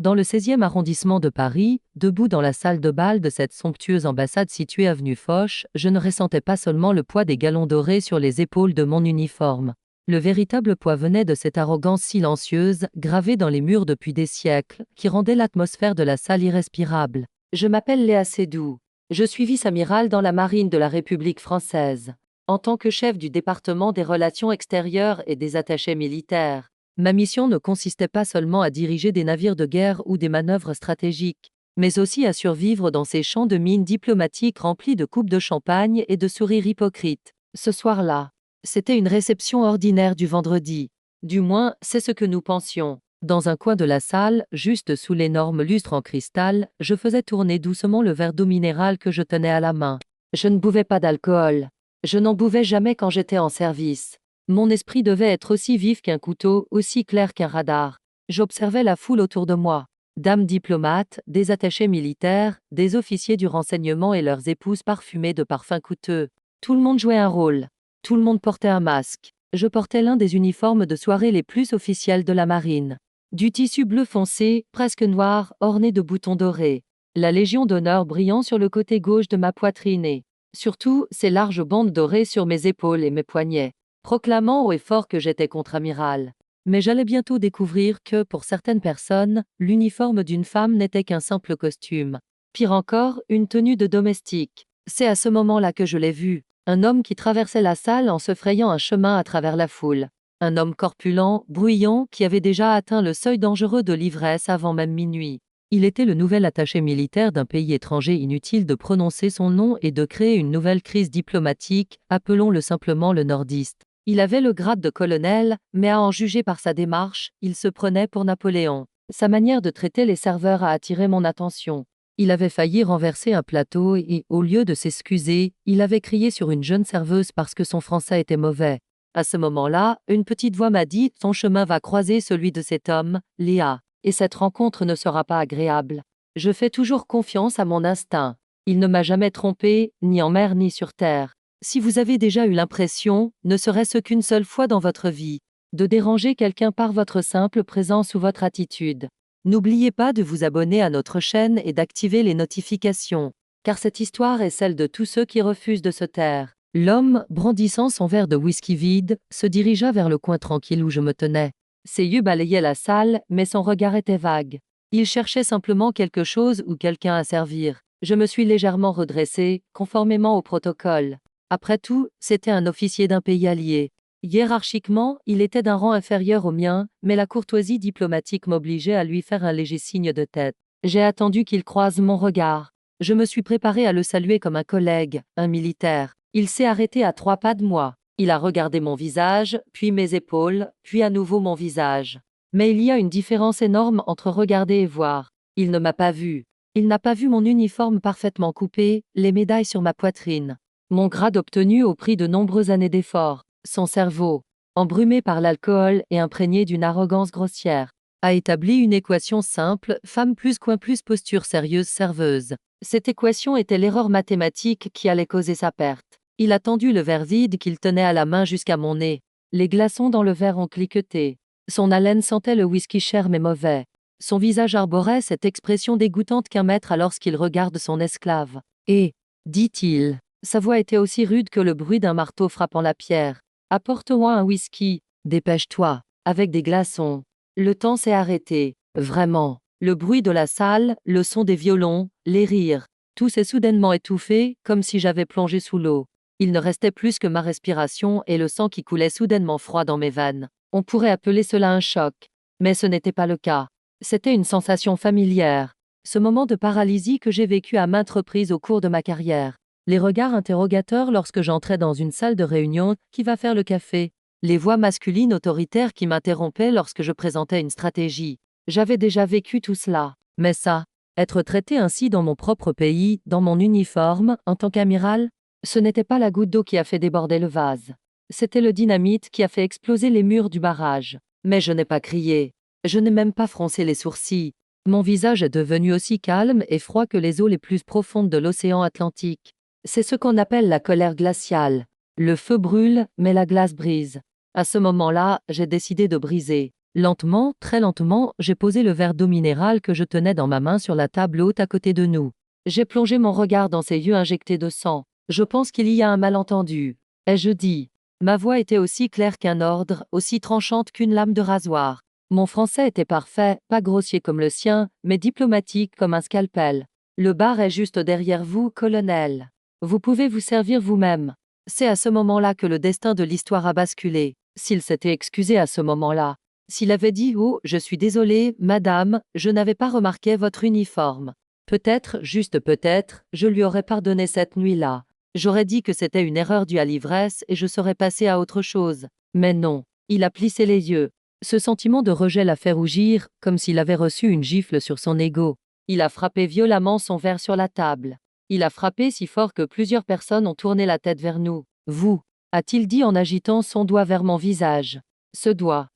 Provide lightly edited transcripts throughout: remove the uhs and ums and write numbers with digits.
Dans le 16e arrondissement de Paris, debout dans la salle de bal de cette somptueuse ambassade située avenue Foch, je ne ressentais pas seulement le poids des galons dorés sur les épaules de mon uniforme. Le véritable poids venait de cette arrogance silencieuse, gravée dans les murs depuis des siècles, qui rendait l'atmosphère de la salle irrespirable. Je m'appelle Léa Seydoux. Je suis vice-amiral dans la marine de la République française. En tant que chef du département des relations extérieures et des attachés militaires, ma mission ne consistait pas seulement à diriger des navires de guerre ou des manœuvres stratégiques, mais aussi à survivre dans ces champs de mines diplomatiques remplis de coupes de champagne et de sourires hypocrites. Ce soir-là, c'était une réception ordinaire du vendredi. Du moins, c'est ce que nous pensions. Dans un coin de la salle, juste sous l'énorme lustre en cristal, je faisais tourner doucement le verre d'eau minérale que je tenais à la main. Je ne buvais pas d'alcool. Je n'en buvais jamais quand j'étais en service. Mon esprit devait être aussi vif qu'un couteau, aussi clair qu'un radar. J'observais la foule autour de moi. Dames diplomates, des attachés militaires, des officiers du renseignement et leurs épouses parfumées de parfums coûteux. Tout le monde jouait un rôle. Tout le monde portait un masque. Je portais l'un des uniformes de soirée les plus officiels de la marine. Du tissu bleu foncé, presque noir, orné de boutons dorés. La Légion d'honneur brillant sur le côté gauche de ma poitrine et, surtout, ces larges bandes dorées sur mes épaules et mes poignets, proclamant haut et fort que j'étais contre-amiral. Mais j'allais bientôt découvrir que, pour certaines personnes, l'uniforme d'une femme n'était qu'un simple costume. Pire encore, une tenue de domestique. C'est à ce moment-là que je l'ai vu. Un homme qui traversait la salle en se frayant un chemin à travers la foule. Un homme corpulent, bruyant, qui avait déjà atteint le seuil dangereux de l'ivresse avant même minuit. Il était le nouvel attaché militaire d'un pays étranger. Inutile de prononcer son nom et de créer une nouvelle crise diplomatique, appelons-le simplement le nordiste. Il avait le grade de colonel, mais à en juger par sa démarche, il se prenait pour Napoléon. Sa manière de traiter les serveurs a attiré mon attention. Il avait failli renverser un plateau et, au lieu de s'excuser, il avait crié sur une jeune serveuse parce que son français était mauvais. À ce moment-là, une petite voix m'a dit « Ton chemin va croiser celui de cet homme, Léa, et cette rencontre ne sera pas agréable. Je fais toujours confiance à mon instinct. Il ne m'a jamais trompé, ni en mer ni sur terre. Si vous avez déjà eu l'impression, ne serait-ce qu'une seule fois dans votre vie, de déranger quelqu'un par votre simple présence ou votre attitude, n'oubliez pas de vous abonner à notre chaîne et d'activer les notifications, car cette histoire est celle de tous ceux qui refusent de se taire. » L'homme, brandissant son verre de whisky vide, se dirigea vers le coin tranquille où je me tenais. Ses yeux balayaient la salle, mais son regard était vague. Il cherchait simplement quelque chose ou quelqu'un à servir. Je me suis légèrement redressé, conformément au protocole. Après tout, c'était un officier d'un pays allié. Hiérarchiquement, il était d'un rang inférieur au mien, mais la courtoisie diplomatique m'obligeait à lui faire un léger signe de tête. J'ai attendu qu'il croise mon regard. Je me suis préparé à le saluer comme un collègue, un militaire. Il s'est arrêté à 3 pas de moi. Il a regardé mon visage, puis mes épaules, puis à nouveau mon visage. Mais il y a une différence énorme entre regarder et voir. Il ne m'a pas vu. Il n'a pas vu mon uniforme parfaitement coupé, les médailles sur ma poitrine. Mon grade obtenu au prix de nombreuses années d'efforts. Son cerveau, embrumé par l'alcool et imprégné d'une arrogance grossière, a établi une équation simple, femme plus coin plus posture sérieuse serveuse. Cette équation était l'erreur mathématique qui allait causer sa perte. Il a tendu le verre vide qu'il tenait à la main jusqu'à mon nez. Les glaçons dans le verre ont cliqueté. Son haleine sentait le whisky cher mais mauvais. Son visage arborait cette expression dégoûtante qu'un maître a lorsqu'il regarde son esclave. Et, dit-il, sa voix était aussi rude que le bruit d'un marteau frappant la pierre. Apporte-moi un whisky. Dépêche-toi. Avec des glaçons. Le temps s'est arrêté. Vraiment. Le bruit de la salle, le son des violons, les rires. Tout s'est soudainement étouffé, comme si j'avais plongé sous l'eau. Il ne restait plus que ma respiration et le sang qui coulait soudainement froid dans mes veines. On pourrait appeler cela un choc. Mais ce n'était pas le cas. C'était une sensation familière. Ce moment de paralysie que j'ai vécu à maintes reprises au cours de ma carrière. Les regards interrogateurs lorsque j'entrais dans une salle de réunion, qui va faire le café? Les voix masculines autoritaires qui m'interrompaient lorsque je présentais une stratégie. J'avais déjà vécu tout cela. Mais ça, être traité ainsi dans mon propre pays, dans mon uniforme, en tant qu'amiral, ce n'était pas la goutte d'eau qui a fait déborder le vase. C'était le dynamite qui a fait exploser les murs du barrage. Mais je n'ai pas crié. Je n'ai même pas froncé les sourcils. Mon visage est devenu aussi calme et froid que les eaux les plus profondes de l'océan Atlantique. C'est ce qu'on appelle la colère glaciale. Le feu brûle, mais la glace brise. À ce moment-là, j'ai décidé de briser. Lentement, très lentement, j'ai posé le verre d'eau minérale que je tenais dans ma main sur la table haute à côté de nous. J'ai plongé mon regard dans ses yeux injectés de sang. Je pense qu'il y a un malentendu. Ai-je dit? Ma voix était aussi claire qu'un ordre, aussi tranchante qu'une lame de rasoir. Mon français était parfait, pas grossier comme le sien, mais diplomatique comme un scalpel. Le bar est juste derrière vous, colonel. Vous pouvez vous servir vous-même. C'est à ce moment-là que le destin de l'histoire a basculé. S'il s'était excusé à ce moment-là, s'il avait dit « Oh, je suis désolé, madame, je n'avais pas remarqué votre uniforme », peut-être, juste peut-être, je lui aurais pardonné cette nuit-là. J'aurais dit que c'était une erreur due à l'ivresse et je serais passé à autre chose. Mais non, il a plissé les yeux. Ce sentiment de rejet l'a fait rougir, comme s'il avait reçu une gifle sur son ego. Il a frappé violemment son verre sur la table. Il a frappé si fort que plusieurs personnes ont tourné la tête vers nous. « Vous », a-t-il dit en agitant son doigt vers mon visage. Ce doigt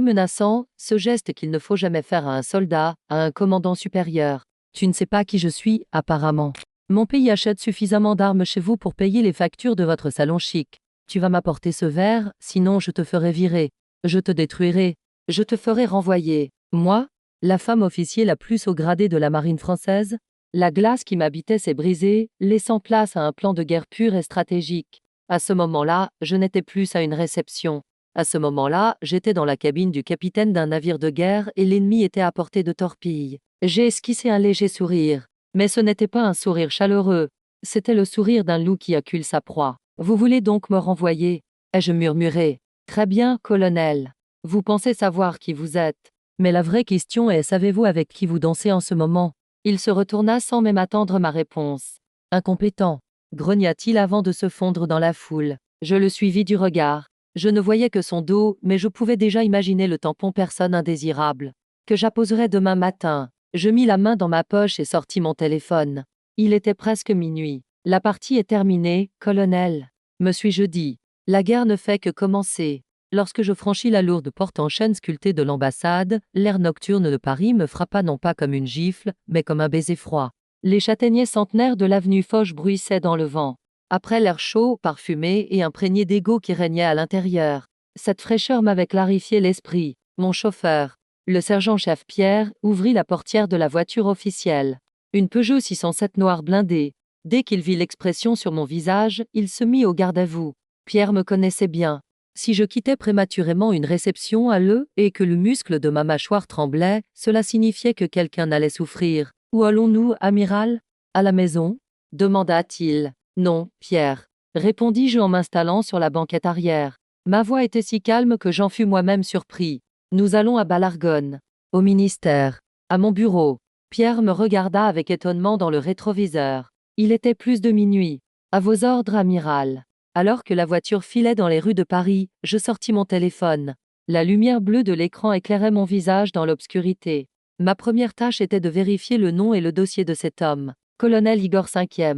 menaçant, ce geste qu'il ne faut jamais faire à un soldat, à un commandant supérieur. Tu ne sais pas qui je suis, apparemment. Mon pays achète suffisamment d'armes chez vous pour payer les factures de votre salon chic. Tu vas m'apporter ce verre, sinon je te ferai virer. Je te détruirai. Je te ferai renvoyer. Moi, la femme officier la plus haut gradée de la marine française? La glace qui m'habitait s'est brisée, laissant place à un plan de guerre pur et stratégique. À ce moment-là, je n'étais plus à une réception. À ce moment-là, j'étais dans la cabine du capitaine d'un navire de guerre et l'ennemi était à portée de torpille. J'ai esquissé un léger sourire. Mais ce n'était pas un sourire chaleureux. C'était le sourire d'un loup qui accule sa proie. Vous voulez donc me renvoyer? Ai-je murmuré. Très bien, colonel. Vous pensez savoir qui vous êtes. Mais la vraie question est, savez-vous avec qui vous dansez en ce moment? Il se retourna sans même attendre ma réponse. Incompétent, grogna-t-il avant de se fondre dans la foule. Je le suivis du regard. Je ne voyais que son dos, mais je pouvais déjà imaginer le tampon personne indésirable que j'apposerais demain matin. Je mis la main dans ma poche et sortis mon téléphone. Il était presque minuit. La partie est terminée, colonel, me suis-je dit. La guerre ne fait que commencer. Lorsque je franchis la lourde porte en chêne sculptée de l'ambassade, l'air nocturne de Paris me frappa non pas comme une gifle, mais comme un baiser froid. Les châtaigniers centenaires de l'avenue Foch bruissaient dans le vent. Après l'air chaud, parfumé et imprégné d'égo qui régnait à l'intérieur. Cette fraîcheur m'avait clarifié l'esprit. Mon chauffeur, le sergent-chef Pierre, ouvrit la portière de la voiture officielle. Une Peugeot 607 noire blindée. Dès qu'il vit l'expression sur mon visage, il se mit au garde-à-vous. Pierre me connaissait bien. Si je quittais prématurément une réception à l'E et que le muscle de ma mâchoire tremblait, cela signifiait que quelqu'un allait souffrir. Où allons-nous, amiral? À la maison? Demanda-t-il. Non, Pierre, répondis-je en m'installant sur la banquette arrière. Ma voix était si calme que j'en fus moi-même surpris. Nous allons à Balargonne. Au ministère. À mon bureau. Pierre me regarda avec étonnement dans le rétroviseur. Il était plus de minuit. À vos ordres, amiral. Alors que la voiture filait dans les rues de Paris, je sortis mon téléphone. La lumière bleue de l'écran éclairait mon visage dans l'obscurité. Ma première tâche était de vérifier le nom et le dossier de cet homme. Colonel Igor V.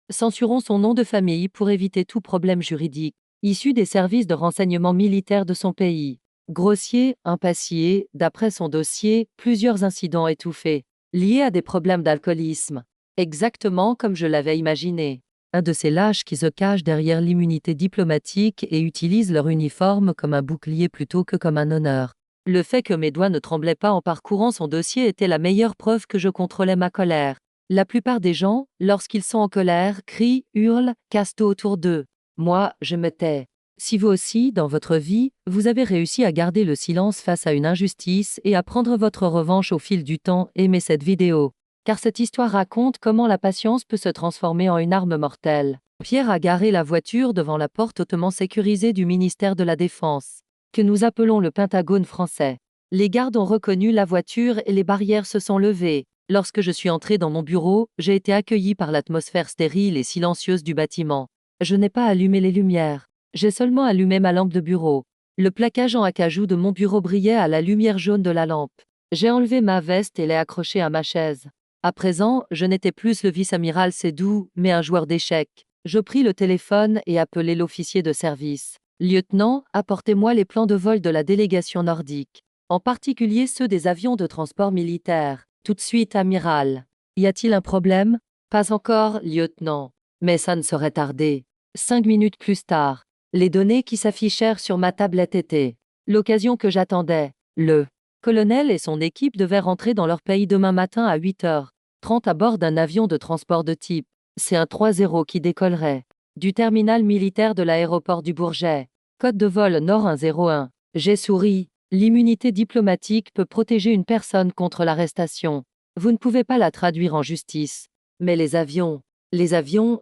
Censurons son nom de famille pour éviter tout problème juridique. Issu des services de renseignement militaire de son pays. Grossier, impassié, d'après son dossier, plusieurs incidents étouffés, liés à des problèmes d'alcoolisme. Exactement comme je l'avais imaginé. Un de ces lâches qui se cachent derrière l'immunité diplomatique et utilisent leur uniforme comme un bouclier plutôt que comme un honneur. Le fait que mes doigts ne tremblaient pas en parcourant son dossier était la meilleure preuve que je contrôlais ma colère. La plupart des gens, lorsqu'ils sont en colère, crient, hurlent, cassent tout autour d'eux. Moi, je me tais. Si vous aussi, dans votre vie, vous avez réussi à garder le silence face à une injustice et à prendre votre revanche au fil du temps, aimez cette vidéo. Car cette histoire raconte comment la patience peut se transformer en une arme mortelle. Pierre a garé la voiture devant la porte hautement sécurisée du ministère de la Défense, que nous appelons le Pentagone français. Les gardes ont reconnu la voiture et les barrières se sont levées. Lorsque je suis entré dans mon bureau, j'ai été accueilli par l'atmosphère stérile et silencieuse du bâtiment. Je n'ai pas allumé les lumières. J'ai seulement allumé ma lampe de bureau. Le plaquage en acajou de mon bureau brillait à la lumière jaune de la lampe. J'ai enlevé ma veste et l'ai accrochée à ma chaise. À présent, je n'étais plus le vice-amiral Sédou, mais un joueur d'échecs. Je pris le téléphone et appelai l'officier de service. Lieutenant, apportez-moi les plans de vol de la délégation nordique. En particulier ceux des avions de transport militaire. Tout de suite, amiral. Y a-t-il un problème? Pas encore, lieutenant. Mais ça ne saurait tarder. 5 minutes plus tard. Les données qui s'affichèrent sur ma tablette étaient l'occasion que j'attendais. Le colonel et son équipe devaient rentrer dans leur pays demain matin à 8h30 à bord d'un avion de transport de type C130 qui décollerait du terminal militaire de l'aéroport du Bourget. Code de vol Nord 101. J'ai souri. L'immunité diplomatique peut protéger une personne contre l'arrestation. Vous ne pouvez pas la traduire en justice. Mais les avions,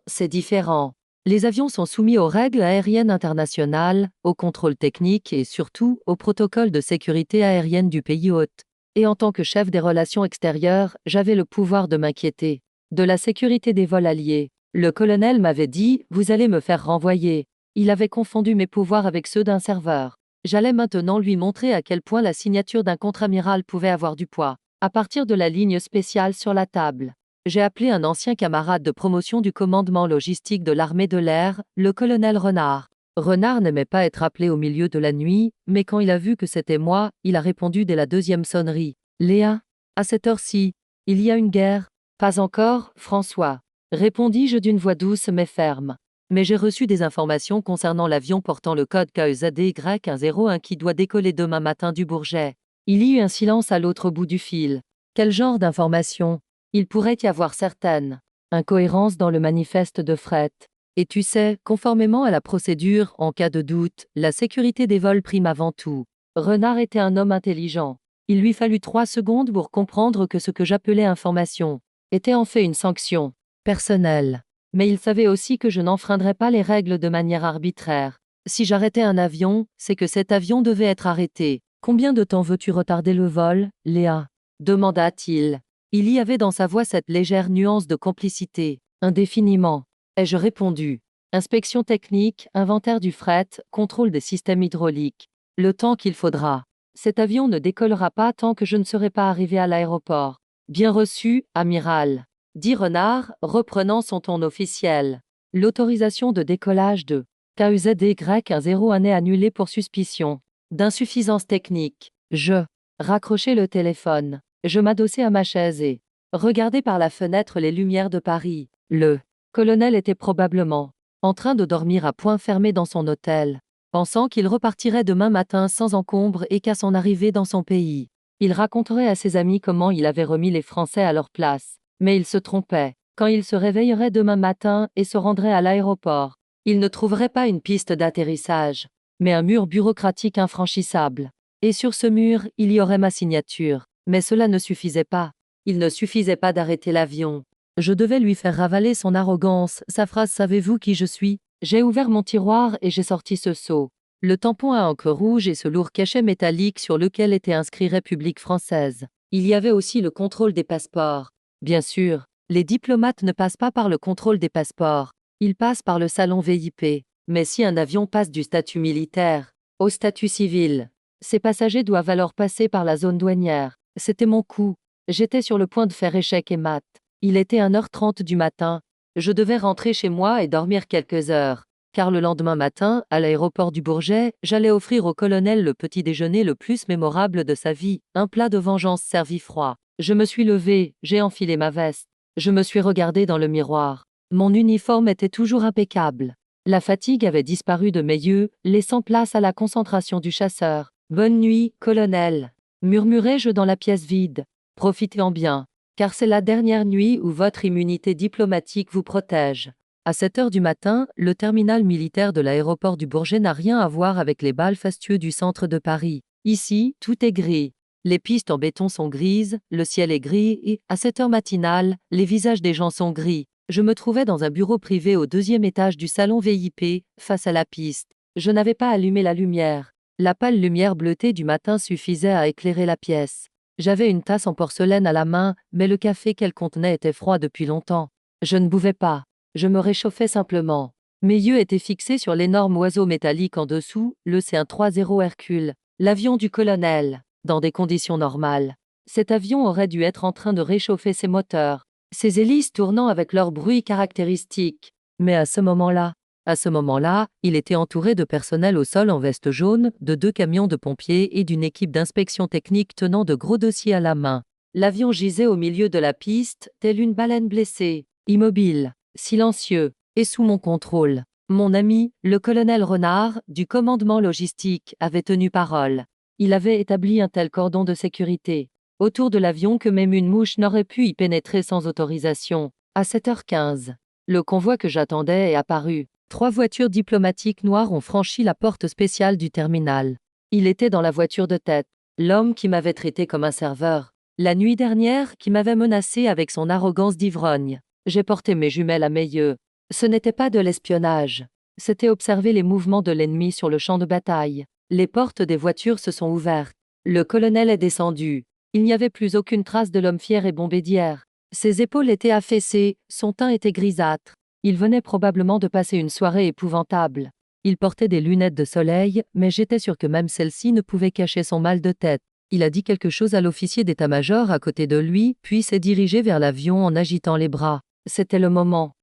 c'est différent. Les avions sont soumis aux règles aériennes internationales, aux contrôles techniques et surtout au protocole de sécurité aérienne du pays hôte. Et en tant que chef des relations extérieures, j'avais le pouvoir de m'inquiéter de la sécurité des vols alliés. Le colonel m'avait dit « Vous allez me faire renvoyer ». Il avait confondu mes pouvoirs avec ceux d'un serveur. J'allais maintenant lui montrer à quel point la signature d'un contre-amiral pouvait avoir du poids. À partir de la ligne spéciale sur la table, j'ai appelé un ancien camarade de promotion du commandement logistique de l'armée de l'air, le colonel Renard. Renard n'aimait pas être appelé au milieu de la nuit, mais quand il a vu que c'était moi, il a répondu dès la deuxième sonnerie. « Léa, à cette heure-ci, il y a une guerre ?»« Pas encore, François. » répondis-je d'une voix douce mais ferme. Mais j'ai reçu des informations concernant l'avion portant le code KEZDY101 qui doit décoller demain matin du Bourget. Il y eut un silence à l'autre bout du fil. Quel genre d'informations ? Il pourrait y avoir certaines incohérences dans le manifeste de fret. Et tu sais, conformément à la procédure, en cas de doute, la sécurité des vols prime avant tout. Renard était un homme intelligent. Il lui fallut 3 secondes pour comprendre que ce que j'appelais information était en fait une sanction personnelle. Mais il savait aussi que je n'enfreindrais pas les règles de manière arbitraire. Si j'arrêtais un avion, c'est que cet avion devait être arrêté. Combien de temps veux-tu retarder le vol, Léa ? Demanda-t-il. Il y avait dans sa voix cette légère nuance de complicité. Indéfiniment. Ai-je répondu. Inspection technique, inventaire du fret, contrôle des systèmes hydrauliques. Le temps qu'il faudra. Cet avion ne décollera pas tant que je ne serai pas arrivé à l'aéroport. Bien reçu, amiral. Dit Renard, reprenant son ton officiel. L'autorisation de décollage de KEZDY101 est annulée pour suspicion d'insuffisance technique. Je raccrochai le téléphone. Je m'adossai à ma chaise et regardai par la fenêtre les lumières de Paris. Le colonel était probablement en train de dormir à point fermé dans son hôtel, pensant qu'il repartirait demain matin sans encombre et qu'à son arrivée dans son pays, il raconterait à ses amis comment il avait remis les Français à leur place. Mais il se trompait. Quand il se réveillerait demain matin et se rendrait à l'aéroport, il ne trouverait pas une piste d'atterrissage, mais un mur bureaucratique infranchissable. Et sur ce mur, il y aurait ma signature. Mais cela ne suffisait pas. Il ne suffisait pas d'arrêter l'avion. Je devais lui faire ravaler son arrogance, sa phrase « Savez-vous qui je suis ?» J'ai ouvert mon tiroir et j'ai sorti ce seau. Le tampon à encre rouge et ce lourd cachet métallique sur lequel était inscrit République française. Il y avait aussi le contrôle des passeports. Bien sûr, les diplomates ne passent pas par le contrôle des passeports. Ils passent par le salon VIP. Mais si un avion passe du statut militaire au statut civil, ses passagers doivent alors passer par la zone douanière. C'était mon coup. J'étais sur le point de faire échec et mat. Il était 1h30 du matin. Je devais rentrer chez moi et dormir quelques heures. Car le lendemain matin, à l'aéroport du Bourget, j'allais offrir au colonel le petit déjeuner le plus mémorable de sa vie, un plat de vengeance servi froid. Je me suis levé, j'ai enfilé ma veste. Je me suis regardé dans le miroir. Mon uniforme était toujours impeccable. La fatigue avait disparu de mes yeux, laissant place à la concentration du chasseur. « Bonne nuit, colonel » murmurai-je dans la pièce vide. « Profitez-en bien, car c'est la dernière nuit où votre immunité diplomatique vous protège. » À 7h du matin, le terminal militaire de l'aéroport du Bourget n'a rien à voir avec les balles fastueux du centre de Paris. Ici, tout est gris. Les pistes en béton sont grises, le ciel est gris et, à 7h matinale, les visages des gens sont gris. Je me trouvais dans un bureau privé au 2e étage du salon VIP, face à la piste. Je n'avais pas allumé la lumière. La pâle lumière bleutée du matin suffisait à éclairer la pièce. J'avais une tasse en porcelaine à la main, mais le café qu'elle contenait était froid depuis longtemps. Je ne buvais pas. Je me réchauffais simplement. Mes yeux étaient fixés sur l'énorme oiseau métallique en dessous, le C130 Hercule, l'avion du colonel. Dans des conditions normales, cet avion aurait dû être en train de réchauffer ses moteurs, ses hélices tournant avec leur bruit caractéristique. Mais à ce moment-là, il était entouré de personnel au sol en veste jaune, de 2 camions de pompiers et d'une équipe d'inspection technique tenant de gros dossiers à la main. L'avion gisait au milieu de la piste, telle une baleine blessée, immobile, silencieux, et sous mon contrôle. Mon ami, le colonel Renard, du commandement logistique, avait tenu parole. Il avait établi un tel cordon de sécurité autour de l'avion que même une mouche n'aurait pu y pénétrer sans autorisation. À 7h15, le convoi que j'attendais est apparu. 3 voitures diplomatiques noires ont franchi la porte spéciale du terminal. Il était dans la voiture de tête, l'homme qui m'avait traité comme un serveur, la nuit dernière qui m'avait menacé avec son arrogance d'ivrogne. J'ai porté mes jumelles à mes yeux. Ce n'était pas de l'espionnage. C'était observer les mouvements de l'ennemi sur le champ de bataille. Les portes des voitures se sont ouvertes. Le colonel est descendu. Il n'y avait plus aucune trace de l'homme fier et bombé d'hier. Ses épaules étaient affaissées, son teint était grisâtre. Il venait probablement de passer une soirée épouvantable. Il portait des lunettes de soleil, mais j'étais sûr que même celle-ci ne pouvait cacher son mal de tête. Il a dit quelque chose à l'officier d'état-major à côté de lui, puis s'est dirigé vers l'avion en agitant les bras. C'était le moment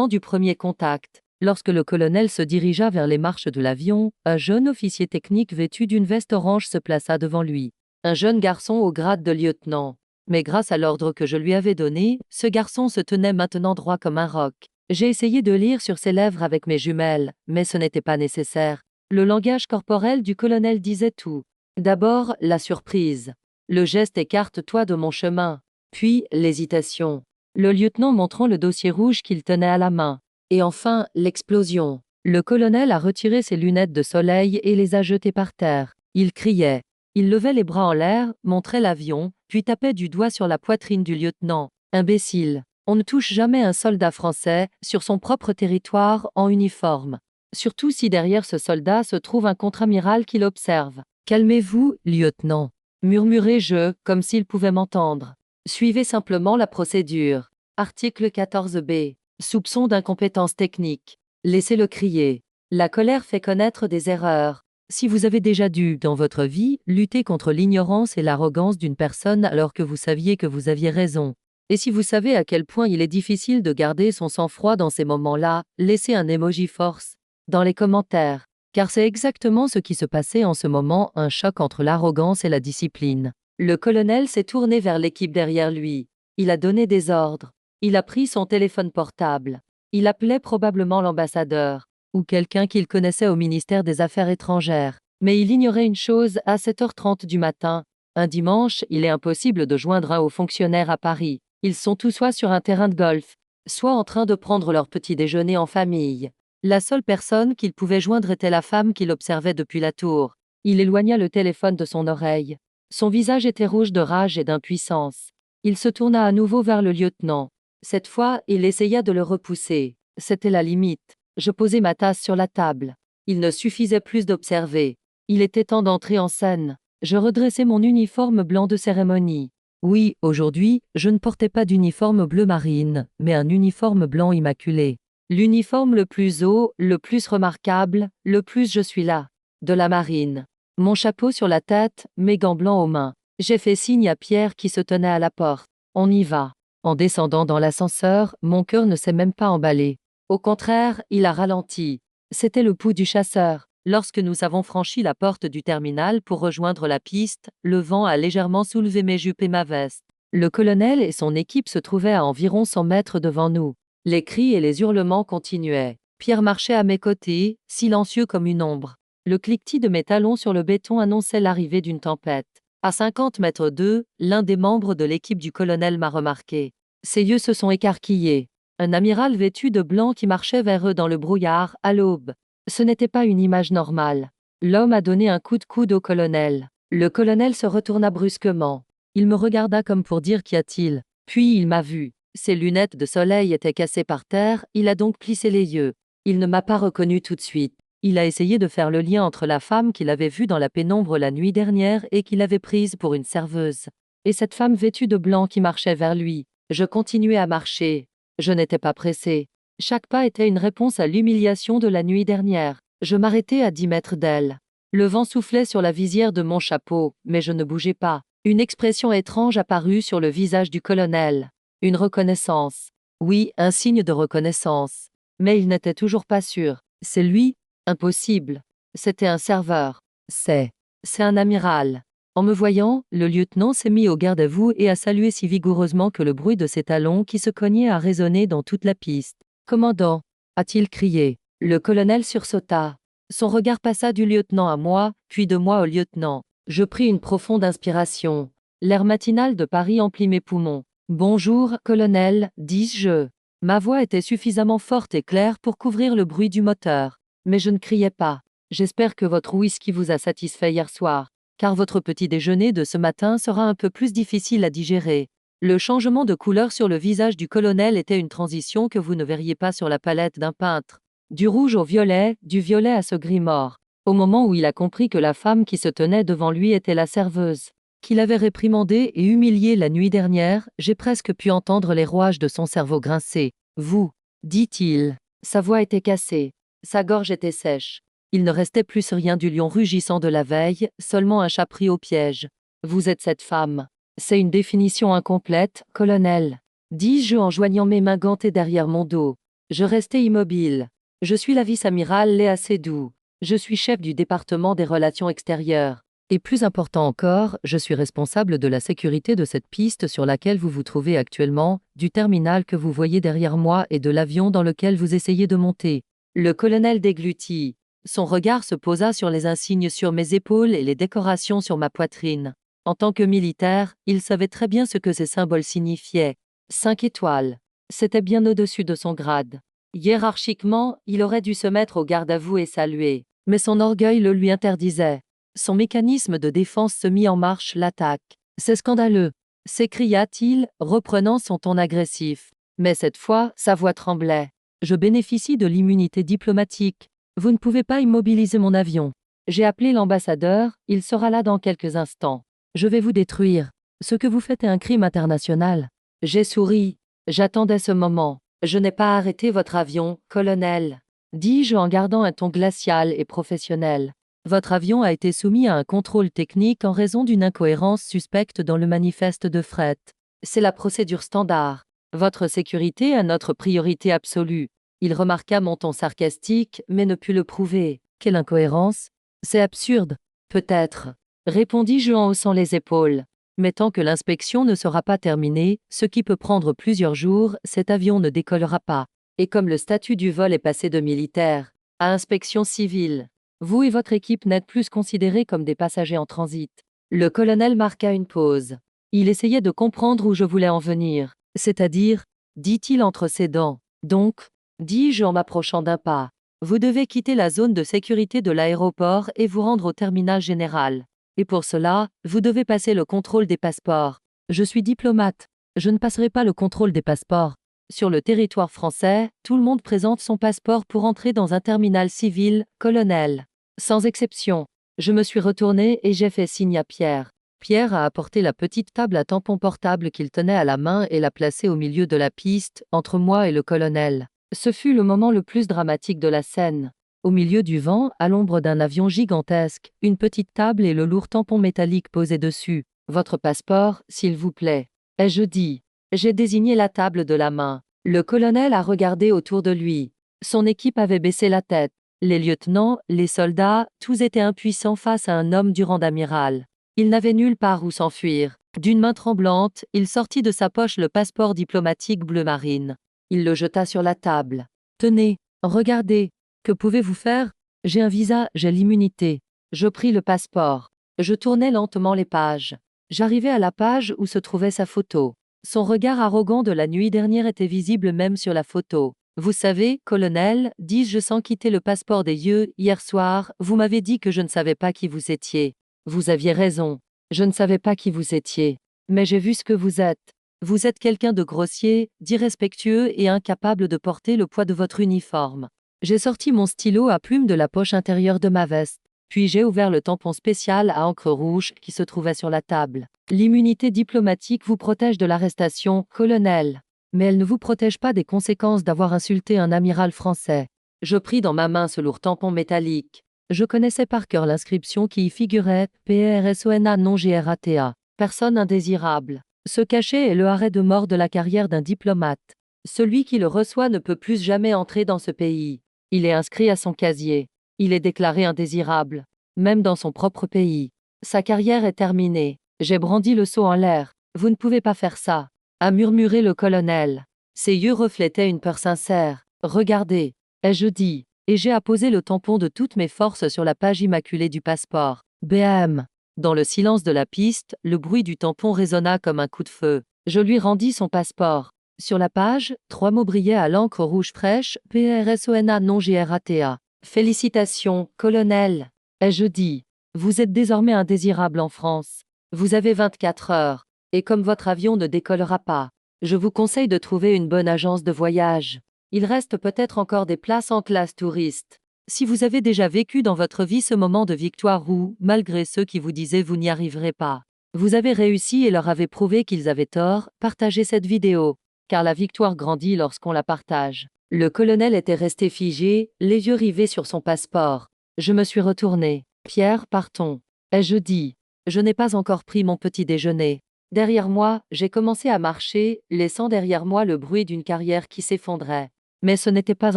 du premier contact. Lorsque le colonel se dirigea vers les marches de l'avion, un jeune officier technique vêtu d'une veste orange se plaça devant lui. Un jeune garçon au grade de lieutenant. Mais grâce à l'ordre que je lui avais donné, ce garçon se tenait maintenant droit comme un roc. J'ai essayé de lire sur ses lèvres avec mes jumelles, mais ce n'était pas nécessaire. Le langage corporel du colonel disait tout. D'abord, la surprise. Le geste écarte-toi de mon chemin. Puis, l'hésitation. Le lieutenant montrant le dossier rouge qu'il tenait à la main. Et enfin, l'explosion. Le colonel a retiré ses lunettes de soleil et les a jetées par terre. Il criait. Il levait les bras en l'air, montrait l'avion, puis tapait du doigt sur la poitrine du lieutenant. Imbécile. On ne touche jamais un soldat français, sur son propre territoire, en uniforme. Surtout si derrière ce soldat se trouve un contre-amiral qui l'observe. Calmez-vous, lieutenant. Murmurai-je, comme s'il pouvait m'entendre. Suivez simplement la procédure. Article 14b. Soupçon d'incompétence technique. Laissez-le crier. La colère fait connaître des erreurs. Si vous avez déjà dû, dans votre vie, lutter contre l'ignorance et l'arrogance d'une personne alors que vous saviez que vous aviez raison, et si vous savez à quel point il est difficile de garder son sang-froid dans ces moments-là, laissez un emoji force dans les commentaires, car c'est exactement ce qui se passait en ce moment, un choc entre l'arrogance et la discipline. Le colonel s'est tourné vers l'équipe derrière lui. Il a donné des ordres. Il a pris son téléphone portable. Il appelait probablement l'ambassadeur ou quelqu'un qu'il connaissait au ministère des Affaires étrangères. Mais il ignorait une chose, à 7h30 du matin. Un dimanche, il est impossible de joindre un haut fonctionnaire à Paris. Ils sont tous soit sur un terrain de golf, soit en train de prendre leur petit déjeuner en famille. La seule personne qu'il pouvait joindre était la femme qu'il observait depuis la tour. Il éloigna le téléphone de son oreille. Son visage était rouge de rage et d'impuissance. Il se tourna à nouveau vers le lieutenant. Cette fois, il essaya de le repousser. C'était la limite. Je posai ma tasse sur la table. Il ne suffisait plus d'observer. Il était temps d'entrer en scène. Je redressai mon uniforme blanc de cérémonie. Oui, aujourd'hui, je ne portais pas d'uniforme bleu marine, mais un uniforme blanc immaculé. L'uniforme le plus haut, le plus remarquable, le plus je suis là. De la marine. Mon chapeau sur la tête, mes gants blancs aux mains. J'ai fait signe à Pierre qui se tenait à la porte. On y va. En descendant dans l'ascenseur, mon cœur ne s'est même pas emballé. Au contraire, il a ralenti. C'était le pouls du chasseur. Lorsque nous avons franchi la porte du terminal pour rejoindre la piste, le vent a légèrement soulevé mes jupes et ma veste. Le colonel et son équipe se trouvaient à environ 100 mètres devant nous. Les cris et les hurlements continuaient. Pierre marchait à mes côtés, silencieux comme une ombre. Le cliquetis de mes talons sur le béton annonçait l'arrivée d'une tempête. À 50 mètres d'eux, l'un des membres de l'équipe du colonel m'a remarqué. Ses yeux se sont écarquillés. Un amiral vêtu de blanc qui marchait vers eux dans le brouillard, à l'aube. Ce n'était pas une image normale. L'homme a donné un coup de coude au colonel. Le colonel se retourna brusquement. Il me regarda comme pour dire qu'y a-t-il. Puis il m'a vu. Ses lunettes de soleil étaient cassées par terre, il a donc plissé les yeux. Il ne m'a pas reconnu tout de suite. Il a essayé de faire le lien entre la femme qu'il avait vue dans la pénombre la nuit dernière et qu'il avait prise pour une serveuse. Et cette femme vêtue de blanc qui marchait vers lui. Je continuais à marcher. Je n'étais pas pressé. Chaque pas était une réponse à l'humiliation de la nuit dernière. Je m'arrêtais à 10 mètres d'elle. Le vent soufflait sur la visière de mon chapeau, mais je ne bougeais pas. Une expression étrange apparut sur le visage du colonel. Une reconnaissance. Oui, un signe de reconnaissance. Mais il n'était toujours pas sûr. C'est lui? Impossible. C'était un serveur. C'est un amiral. En me voyant, le lieutenant s'est mis au garde-à-vous et a salué si vigoureusement que le bruit de ses talons qui se cognaient a résonné dans toute la piste. « Commandant » a-t-il crié. Le colonel sursauta. Son regard passa du lieutenant à moi, puis de moi au lieutenant. Je pris une profonde inspiration. L'air matinal de Paris emplit mes poumons. Bonjour, colonel, dis-je. Ma voix était suffisamment forte et claire pour couvrir le bruit du moteur. Mais je ne criais pas. J'espère que votre whisky vous a satisfait hier soir, car votre petit déjeuner de ce matin sera un peu plus difficile à digérer. Le changement de couleur sur le visage du colonel était une transition que vous ne verriez pas sur la palette d'un peintre. Du rouge au violet, du violet à ce gris mort. Au moment où il a compris que la femme qui se tenait devant lui était la serveuse, qu'il avait réprimandée et humiliée la nuit dernière, j'ai presque pu entendre les rouages de son cerveau grincer. Vous, dit-il. Sa voix était cassée. Sa gorge était sèche. Il ne restait plus rien du lion rugissant de la veille, seulement un chat pris au piège. Vous êtes cette femme. C'est une définition incomplète, colonel. Dis-je en joignant mes mains gantées derrière mon dos. Je restai immobile. Je suis la vice-amiral Léa Seydoux. Je suis chef du département des relations extérieures. Et plus important encore, je suis responsable de la sécurité de cette piste sur laquelle vous vous trouvez actuellement, du terminal que vous voyez derrière moi et de l'avion dans lequel vous essayez de monter. Le colonel déglutit. Son regard se posa sur les insignes sur mes épaules et les décorations sur ma poitrine. En tant que militaire, il savait très bien ce que ces symboles signifiaient. 5 étoiles. C'était bien au-dessus de son grade. Hiérarchiquement, il aurait dû se mettre au garde à vous et saluer. Mais son orgueil le lui interdisait. Son mécanisme de défense se mit en marche, l'attaque. C'est scandaleux, s'écria-t-il, reprenant son ton agressif. Mais cette fois, sa voix tremblait. Je bénéficie de l'immunité diplomatique. Vous ne pouvez pas immobiliser mon avion. J'ai appelé l'ambassadeur, il sera là dans quelques instants. Je vais vous détruire. Ce que vous faites est un crime international. J'ai souri. J'attendais ce moment. Je n'ai pas arrêté votre avion, colonel, dis-je en gardant un ton glacial et professionnel. Votre avion a été soumis à un contrôle technique en raison d'une incohérence suspecte dans le manifeste de fret. C'est la procédure standard. Votre sécurité est notre priorité absolue. Il remarqua mon ton sarcastique, mais ne put le prouver. Quelle incohérence? C'est absurde. Peut-être, répondis-je en haussant les épaules. Mais tant que l'inspection ne sera pas terminée, ce qui peut prendre plusieurs jours, cet avion ne décollera pas. Et comme le statut du vol est passé de militaire à inspection civile, vous et votre équipe n'êtes plus considérés comme des passagers en transit. Le colonel marqua une pause. Il essayait de comprendre où je voulais en venir. C'est-à-dire, dit-il entre ses dents. Donc, dis-je en m'approchant d'un pas, vous devez quitter la zone de sécurité de l'aéroport et vous rendre au terminal général. Et pour cela, vous devez passer le contrôle des passeports. Je suis diplomate. Je ne passerai pas le contrôle des passeports. Sur le territoire français, tout le monde présente son passeport pour entrer dans un terminal civil, colonel. Sans exception. Je me suis retourné et j'ai fait signe à Pierre. Pierre a apporté la petite table à tampon portable qu'il tenait à la main et l'a placée au milieu de la piste, entre moi et le colonel. Ce fut le moment le plus dramatique de la scène. Au milieu du vent, à l'ombre d'un avion gigantesque, une petite table et le lourd tampon métallique posé dessus. Votre passeport, s'il vous plaît. Ai-je dit. J'ai désigné la table de la main. Le colonel a regardé autour de lui. Son équipe avait baissé la tête. Les lieutenants, les soldats, tous étaient impuissants face à un homme du rang d'amiral. Il n'avait nulle part où s'enfuir. D'une main tremblante, il sortit de sa poche le passeport diplomatique bleu marine. Il le jeta sur la table. Tenez, regardez. Que pouvez-vous faire? J'ai un visa, j'ai l'immunité. Je pris le passeport. Je tournai lentement les pages. J'arrivai à la page où se trouvait sa photo. Son regard arrogant de la nuit dernière était visible même sur la photo. Vous savez, colonel, dis-je sans quitter le passeport des yeux, hier soir, vous m'avez dit que je ne savais pas qui vous étiez. Vous aviez raison. Je ne savais pas qui vous étiez. Mais j'ai vu ce que vous êtes. Vous êtes quelqu'un de grossier, d'irrespectueux et incapable de porter le poids de votre uniforme. J'ai sorti mon stylo à plume de la poche intérieure de ma veste, puis j'ai ouvert le tampon spécial à encre rouge qui se trouvait sur la table. L'immunité diplomatique vous protège de l'arrestation, colonel. Mais elle ne vous protège pas des conséquences d'avoir insulté un amiral français. Je pris dans ma main ce lourd tampon métallique. Je connaissais par cœur l'inscription qui y figurait « PRSONA non GRATA », personne indésirable. Ce cachet est le arrêt de mort de la carrière d'un diplomate. Celui qui le reçoit ne peut plus jamais entrer dans ce pays. Il est inscrit à son casier. Il est déclaré indésirable, même dans son propre pays. Sa carrière est terminée. J'ai brandi le seau en l'air. Vous ne pouvez pas faire ça, a murmuré le colonel. Ses yeux reflétaient une peur sincère. Regardez, ai-je dit, et j'ai apposé le tampon de toutes mes forces sur la page immaculée du passeport. BAM, Dans le silence de la piste, le bruit du tampon résonna comme un coup de feu. Je lui rendis son passeport. Sur la page, 3 mots brillaient à l'encre rouge fraîche, PRSONA non GRATA. Félicitations, colonel. Ai-je dit. Vous êtes désormais indésirable en France. Vous avez 24 heures. Et comme votre avion ne décollera pas, je vous conseille de trouver une bonne agence de voyage. Il reste peut-être encore des places en classe touriste. Si vous avez déjà vécu dans votre vie ce moment de victoire où, malgré ceux qui vous disaient vous n'y arriverez pas, vous avez réussi et leur avez prouvé qu'ils avaient tort, partagez cette vidéo. Car la victoire grandit lorsqu'on la partage. Le colonel était resté figé, les yeux rivés sur son passeport. Je me suis retourné. Pierre, partons. Ai-je dit. Je n'ai pas encore pris mon petit déjeuner. Derrière moi, j'ai commencé à marcher, laissant derrière moi le bruit d'une carrière qui s'effondrait. Mais ce n'était pas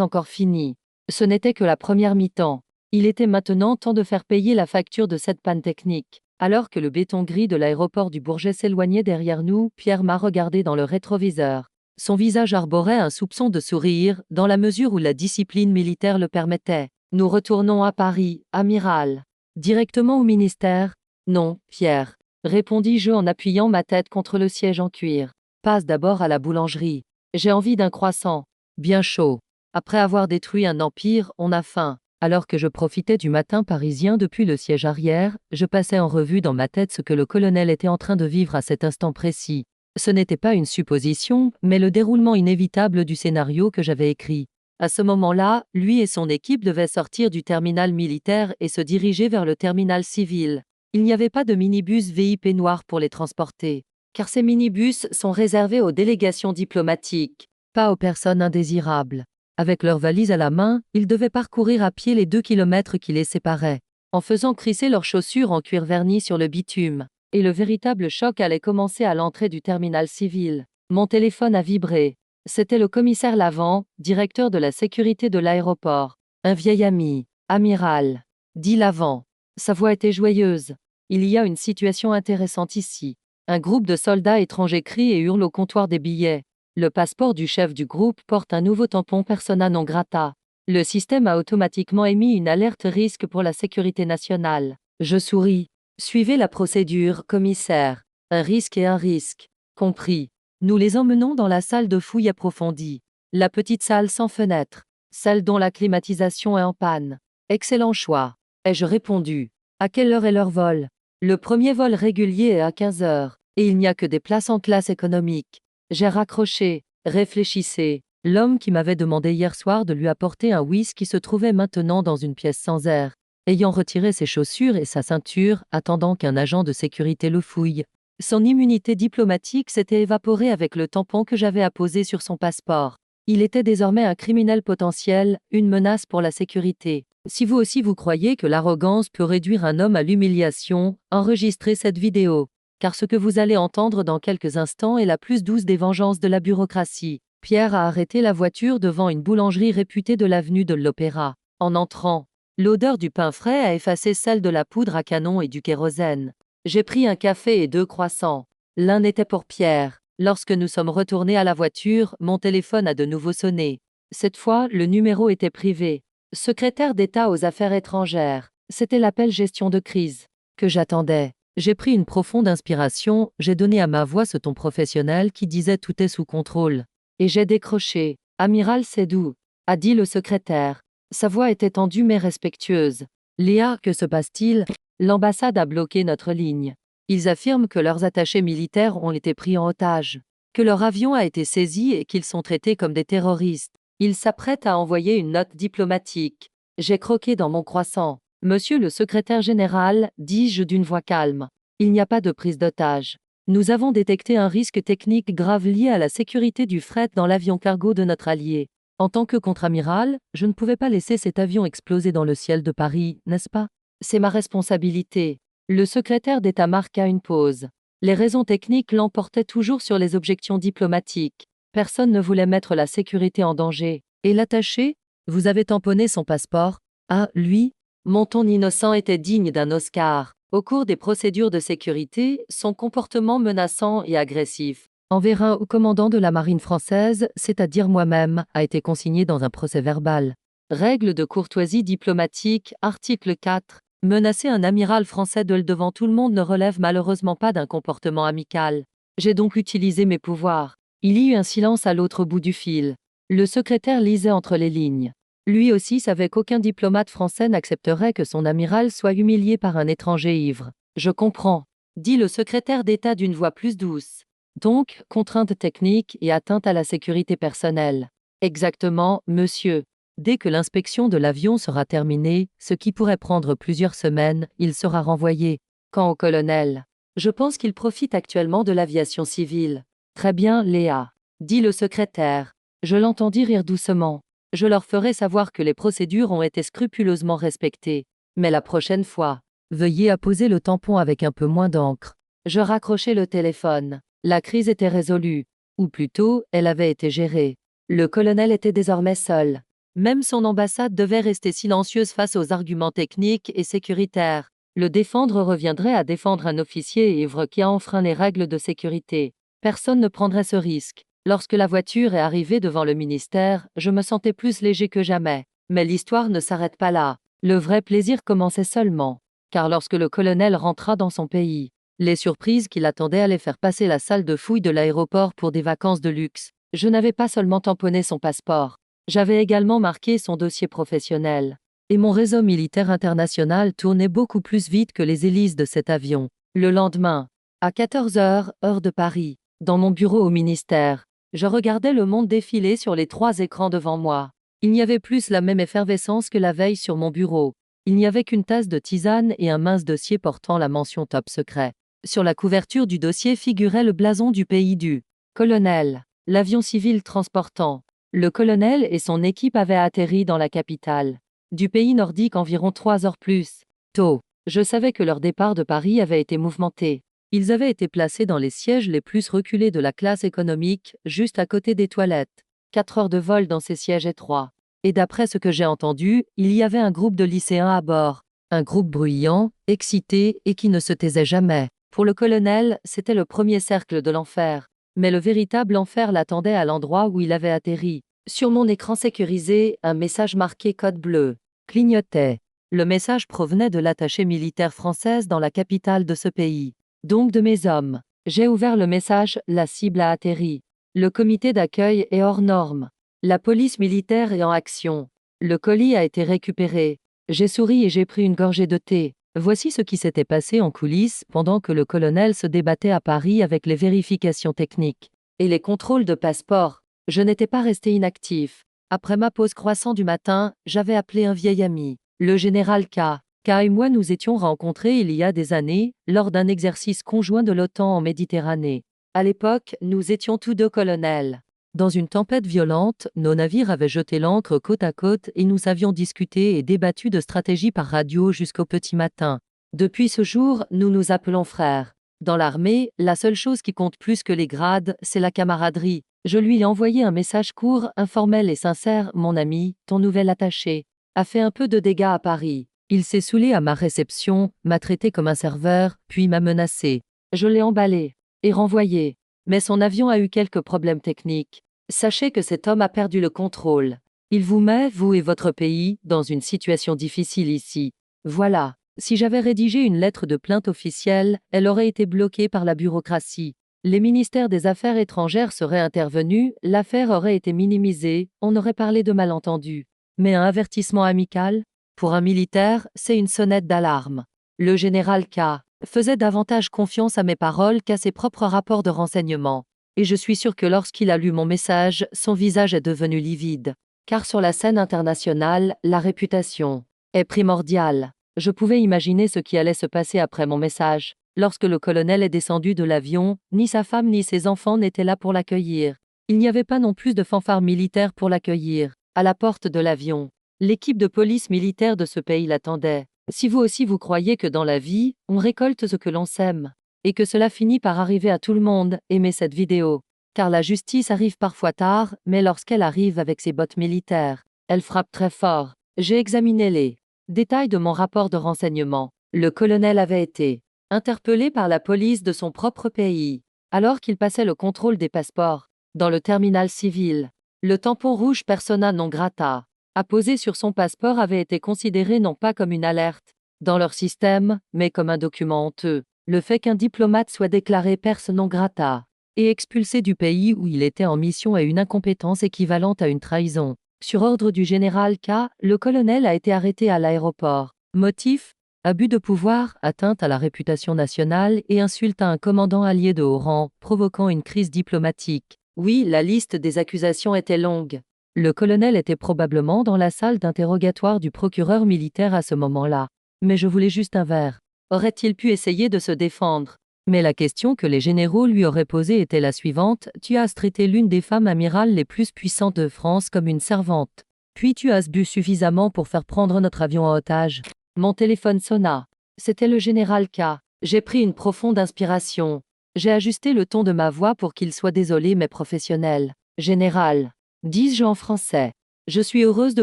encore fini. Ce n'était que la première mi-temps. Il était maintenant temps de faire payer la facture de cette panne technique. Alors que le béton gris de l'aéroport du Bourget s'éloignait derrière nous, Pierre m'a regardé dans le rétroviseur. Son visage arborait un soupçon de sourire, dans la mesure où la discipline militaire le permettait. Nous retournons à Paris, amiral. Directement au ministère? Non, Pierre, répondis-je en appuyant ma tête contre le siège en cuir. Passe d'abord à la boulangerie. J'ai envie d'un croissant. Bien chaud. Après avoir détruit un empire, on a faim. Alors que je profitais du matin parisien depuis le siège arrière, je passais en revue dans ma tête ce que le colonel était en train de vivre à cet instant précis. Ce n'était pas une supposition, mais le déroulement inévitable du scénario que j'avais écrit. À ce moment-là, lui et son équipe devaient sortir du terminal militaire et se diriger vers le terminal civil. Il n'y avait pas de minibus VIP noir pour les transporter, car ces minibus sont réservés aux délégations diplomatiques, pas aux personnes indésirables. Avec leurs valises à la main, ils devaient parcourir à pied les 2 kilomètres qui les séparaient, en faisant crisser leurs chaussures en cuir verni sur le bitume. Et le véritable choc allait commencer à l'entrée du terminal civil. Mon téléphone a vibré. C'était le commissaire Lavant, directeur de la sécurité de l'aéroport. Un vieil ami. Amiral. Dit Lavant. Sa voix était joyeuse. Il y a une situation intéressante ici. Un groupe de soldats étrangers crie et hurle au comptoir des billets. Le passeport du chef du groupe porte un nouveau tampon persona non grata. Le système a automatiquement émis une alerte risque pour la sécurité nationale. Je souris. Suivez la procédure, commissaire. Un risque et un risque. Compris. Nous les emmenons dans la salle de fouille approfondie. La petite salle sans fenêtre. Celle dont la climatisation est en panne. Excellent choix. Ai-je répondu. À quelle heure est leur vol? Le premier vol régulier est à 15 heures, et il n'y a que des places en classe économique. J'ai raccroché. Réfléchissez. L'homme qui m'avait demandé hier soir de lui apporter un whisky se trouvait maintenant dans une pièce sans air, ayant retiré ses chaussures et sa ceinture, attendant qu'un agent de sécurité le fouille. Son immunité diplomatique s'était évaporée avec le tampon que j'avais apposé sur son passeport. Il était désormais un criminel potentiel, une menace pour la sécurité. Si vous aussi vous croyez que l'arrogance peut réduire un homme à l'humiliation, enregistrez cette vidéo. Car ce que vous allez entendre dans quelques instants est la plus douce des vengeances de la bureaucratie. Pierre a arrêté la voiture devant une boulangerie réputée de l'avenue de l'Opéra. En entrant, l'odeur du pain frais a effacé celle de la poudre à canon et du kérosène. J'ai pris un café et 2 croissants. L'un était pour Pierre. Lorsque nous sommes retournés à la voiture, mon téléphone a de nouveau sonné. Cette fois, le numéro était privé. Secrétaire d'État aux Affaires étrangères. C'était l'appel gestion de crise que j'attendais. J'ai pris une profonde inspiration, j'ai donné à ma voix ce ton professionnel qui disait tout est sous contrôle. Et j'ai décroché. Amiral Sédou, a dit le secrétaire. Sa voix était tendue mais respectueuse. Léa, que se passe-t-il? L'ambassade a bloqué notre ligne. Ils affirment que leurs attachés militaires ont été pris en otage, que leur avion a été saisi et qu'ils sont traités comme des terroristes. Ils s'apprêtent à envoyer une note diplomatique. J'ai croqué dans mon croissant. Monsieur le secrétaire général, dis-je d'une voix calme, il n'y a pas de prise d'otage. Nous avons détecté un risque technique grave lié à la sécurité du fret dans l'avion cargo de notre allié. En tant que contre-amiral, je ne pouvais pas laisser cet avion exploser dans le ciel de Paris, n'est-ce pas? C'est ma responsabilité. Le secrétaire d'État marqua une pause. Les raisons techniques l'emportaient toujours sur les objections diplomatiques. Personne ne voulait mettre la sécurité en danger. Et l'attaché? Vous avez tamponné son passeport? Ah, lui? Mon ton innocent était digne d'un Oscar. Au cours des procédures de sécurité, son comportement menaçant et agressif envers un haut commandant de la marine française, c'est-à-dire moi-même, a été consigné dans un procès-verbal. Règle de courtoisie diplomatique, article 4. Menacer un amiral français de devant tout le monde ne relève malheureusement pas d'un comportement amical. J'ai donc utilisé mes pouvoirs. Il y eut un silence à l'autre bout du fil. Le secrétaire lisait entre les lignes. Lui aussi savait qu'aucun diplomate français n'accepterait que son amiral soit humilié par un étranger ivre. Je comprends, dit le secrétaire d'État d'une voix plus douce. Donc, contrainte technique et atteinte à la sécurité personnelle. Exactement, monsieur. Dès que l'inspection de l'avion sera terminée, ce qui pourrait prendre plusieurs semaines, il sera renvoyé. Quant au colonel, je pense qu'il profite actuellement de l'aviation civile. Très bien, Léa, dit le secrétaire. Je l'entendis rire doucement. Je leur ferai savoir que les procédures ont été scrupuleusement respectées. Mais la prochaine fois, veuillez apposer le tampon avec un peu moins d'encre. Je raccrochai le téléphone. La crise était résolue. Ou plutôt, elle avait été gérée. Le colonel était désormais seul. Même son ambassade devait rester silencieuse face aux arguments techniques et sécuritaires. Le défendre reviendrait à défendre un officier ivre qui a enfreint les règles de sécurité. Personne ne prendrait ce risque. Lorsque la voiture est arrivée devant le ministère, je me sentais plus léger que jamais. Mais l'histoire ne s'arrête pas là. Le vrai plaisir commençait seulement. Car lorsque le colonel rentra dans son pays, les surprises qui l'attendaient allaient faire passer la salle de fouille de l'aéroport pour des vacances de luxe. Je n'avais pas seulement tamponné son passeport. J'avais également marqué son dossier professionnel. Et mon réseau militaire international tournait beaucoup plus vite que les hélices de cet avion. Le lendemain, à 14 heures, heure de Paris, dans mon bureau au ministère, je regardais le monde défiler sur les 3 écrans devant moi. Il n'y avait plus la même effervescence que la veille sur mon bureau. Il n'y avait qu'une tasse de tisane et un mince dossier portant la mention top secret. Sur la couverture du dossier figurait le blason du pays du colonel, l'avion civil transportant. Le colonel et son équipe avaient atterri dans la capitale du pays nordique environ 3 heures plus tôt. Je savais que leur départ de Paris avait été mouvementé. Ils avaient été placés dans les sièges les plus reculés de la classe économique, juste à côté des toilettes. 4 heures de vol dans ces sièges étroits. Et d'après ce que j'ai entendu, il y avait un groupe de lycéens à bord. Un groupe bruyant, excité et qui ne se taisait jamais. Pour le colonel, c'était le premier cercle de l'enfer. Mais le véritable enfer l'attendait à l'endroit où il avait atterri. Sur mon écran sécurisé, un message marqué code bleu clignotait. Le message provenait de l'attachée militaire française dans la capitale de ce pays. Donc de mes hommes. J'ai ouvert le message, la cible a atterri. Le comité d'accueil est hors norme. La police militaire est en action. Le colis a été récupéré. J'ai souri et j'ai pris une gorgée de thé. Voici ce qui s'était passé en coulisses pendant que le colonel se débattait à Paris avec les vérifications techniques et les contrôles de passeport. Je n'étais pas resté inactif. Après ma pause croissant du matin, j'avais appelé un vieil ami, le général K. K et moi nous étions rencontrés il y a des années, lors d'un exercice conjoint de l'OTAN en Méditerranée. À l'époque, nous étions tous deux colonels. Dans une tempête violente, nos navires avaient jeté l'ancre côte à côte et nous avions discuté et débattu de stratégie par radio jusqu'au petit matin. Depuis ce jour, nous nous appelons frères. Dans l'armée, la seule chose qui compte plus que les grades, c'est la camaraderie. Je lui ai envoyé un message court, informel et sincère. Mon ami, ton nouvel attaché, a fait un peu de dégâts à Paris. Il s'est saoulé à ma réception, m'a traité comme un serveur, puis m'a menacé. Je l'ai emballé et renvoyé. Mais son avion a eu quelques problèmes techniques. Sachez que cet homme a perdu le contrôle. Il vous met, vous et votre pays, dans une situation difficile ici. Voilà. Si j'avais rédigé une lettre de plainte officielle, elle aurait été bloquée par la bureaucratie. Les ministères des Affaires étrangères seraient intervenus, l'affaire aurait été minimisée, on aurait parlé de malentendus. Mais un avertissement amical? Pour un militaire, c'est une sonnette d'alarme. Le général K. faisait davantage confiance à mes paroles qu'à ses propres rapports de renseignement. Et je suis sûr que lorsqu'il a lu mon message, son visage est devenu livide. Car sur la scène internationale, la réputation est primordiale. Je pouvais imaginer ce qui allait se passer après mon message. Lorsque le colonel est descendu de l'avion, ni sa femme ni ses enfants n'étaient là pour l'accueillir. Il n'y avait pas non plus de fanfare militaire pour l'accueillir. À la porte de l'avion, l'équipe de police militaire de ce pays l'attendait. Si vous aussi vous croyez que dans la vie, on récolte ce que l'on sème, et que cela finit par arriver à tout le monde, aimez cette vidéo. Car la justice arrive parfois tard, mais lorsqu'elle arrive avec ses bottes militaires, elle frappe très fort. J'ai examiné les détails de mon rapport de renseignement. Le colonel avait été interpellé par la police de son propre pays, alors qu'il passait le contrôle des passeports, dans le terminal civil. Le tampon rouge persona non grata, apposé sur son passeport avait été considéré non pas comme une alerte dans leur système, mais comme un document honteux. Le fait qu'un diplomate soit déclaré pers non grata et expulsé du pays où il était en mission est une incompétence équivalente à une trahison. Sur ordre du général K, le colonel a été arrêté à l'aéroport. Motif: abus de pouvoir, atteinte à la réputation nationale et insulte à un commandant allié de haut rang, provoquant une crise diplomatique. Oui, la liste des accusations était longue. Le colonel était probablement dans la salle d'interrogatoire du procureur militaire à ce moment-là. Mais je voulais juste un verre. Aurait-il pu essayer de se défendre? Mais la question que les généraux lui auraient posée était la suivante: tu as traité l'une des femmes amirales les plus puissantes de France comme une servante. Puis tu as bu suffisamment pour faire prendre notre avion en otage. Mon téléphone sonna. C'était le général K. J'ai pris une profonde inspiration. J'ai ajusté le ton de ma voix pour qu'il soit désolé mais professionnel. Général, dis-je en français. Je suis heureuse de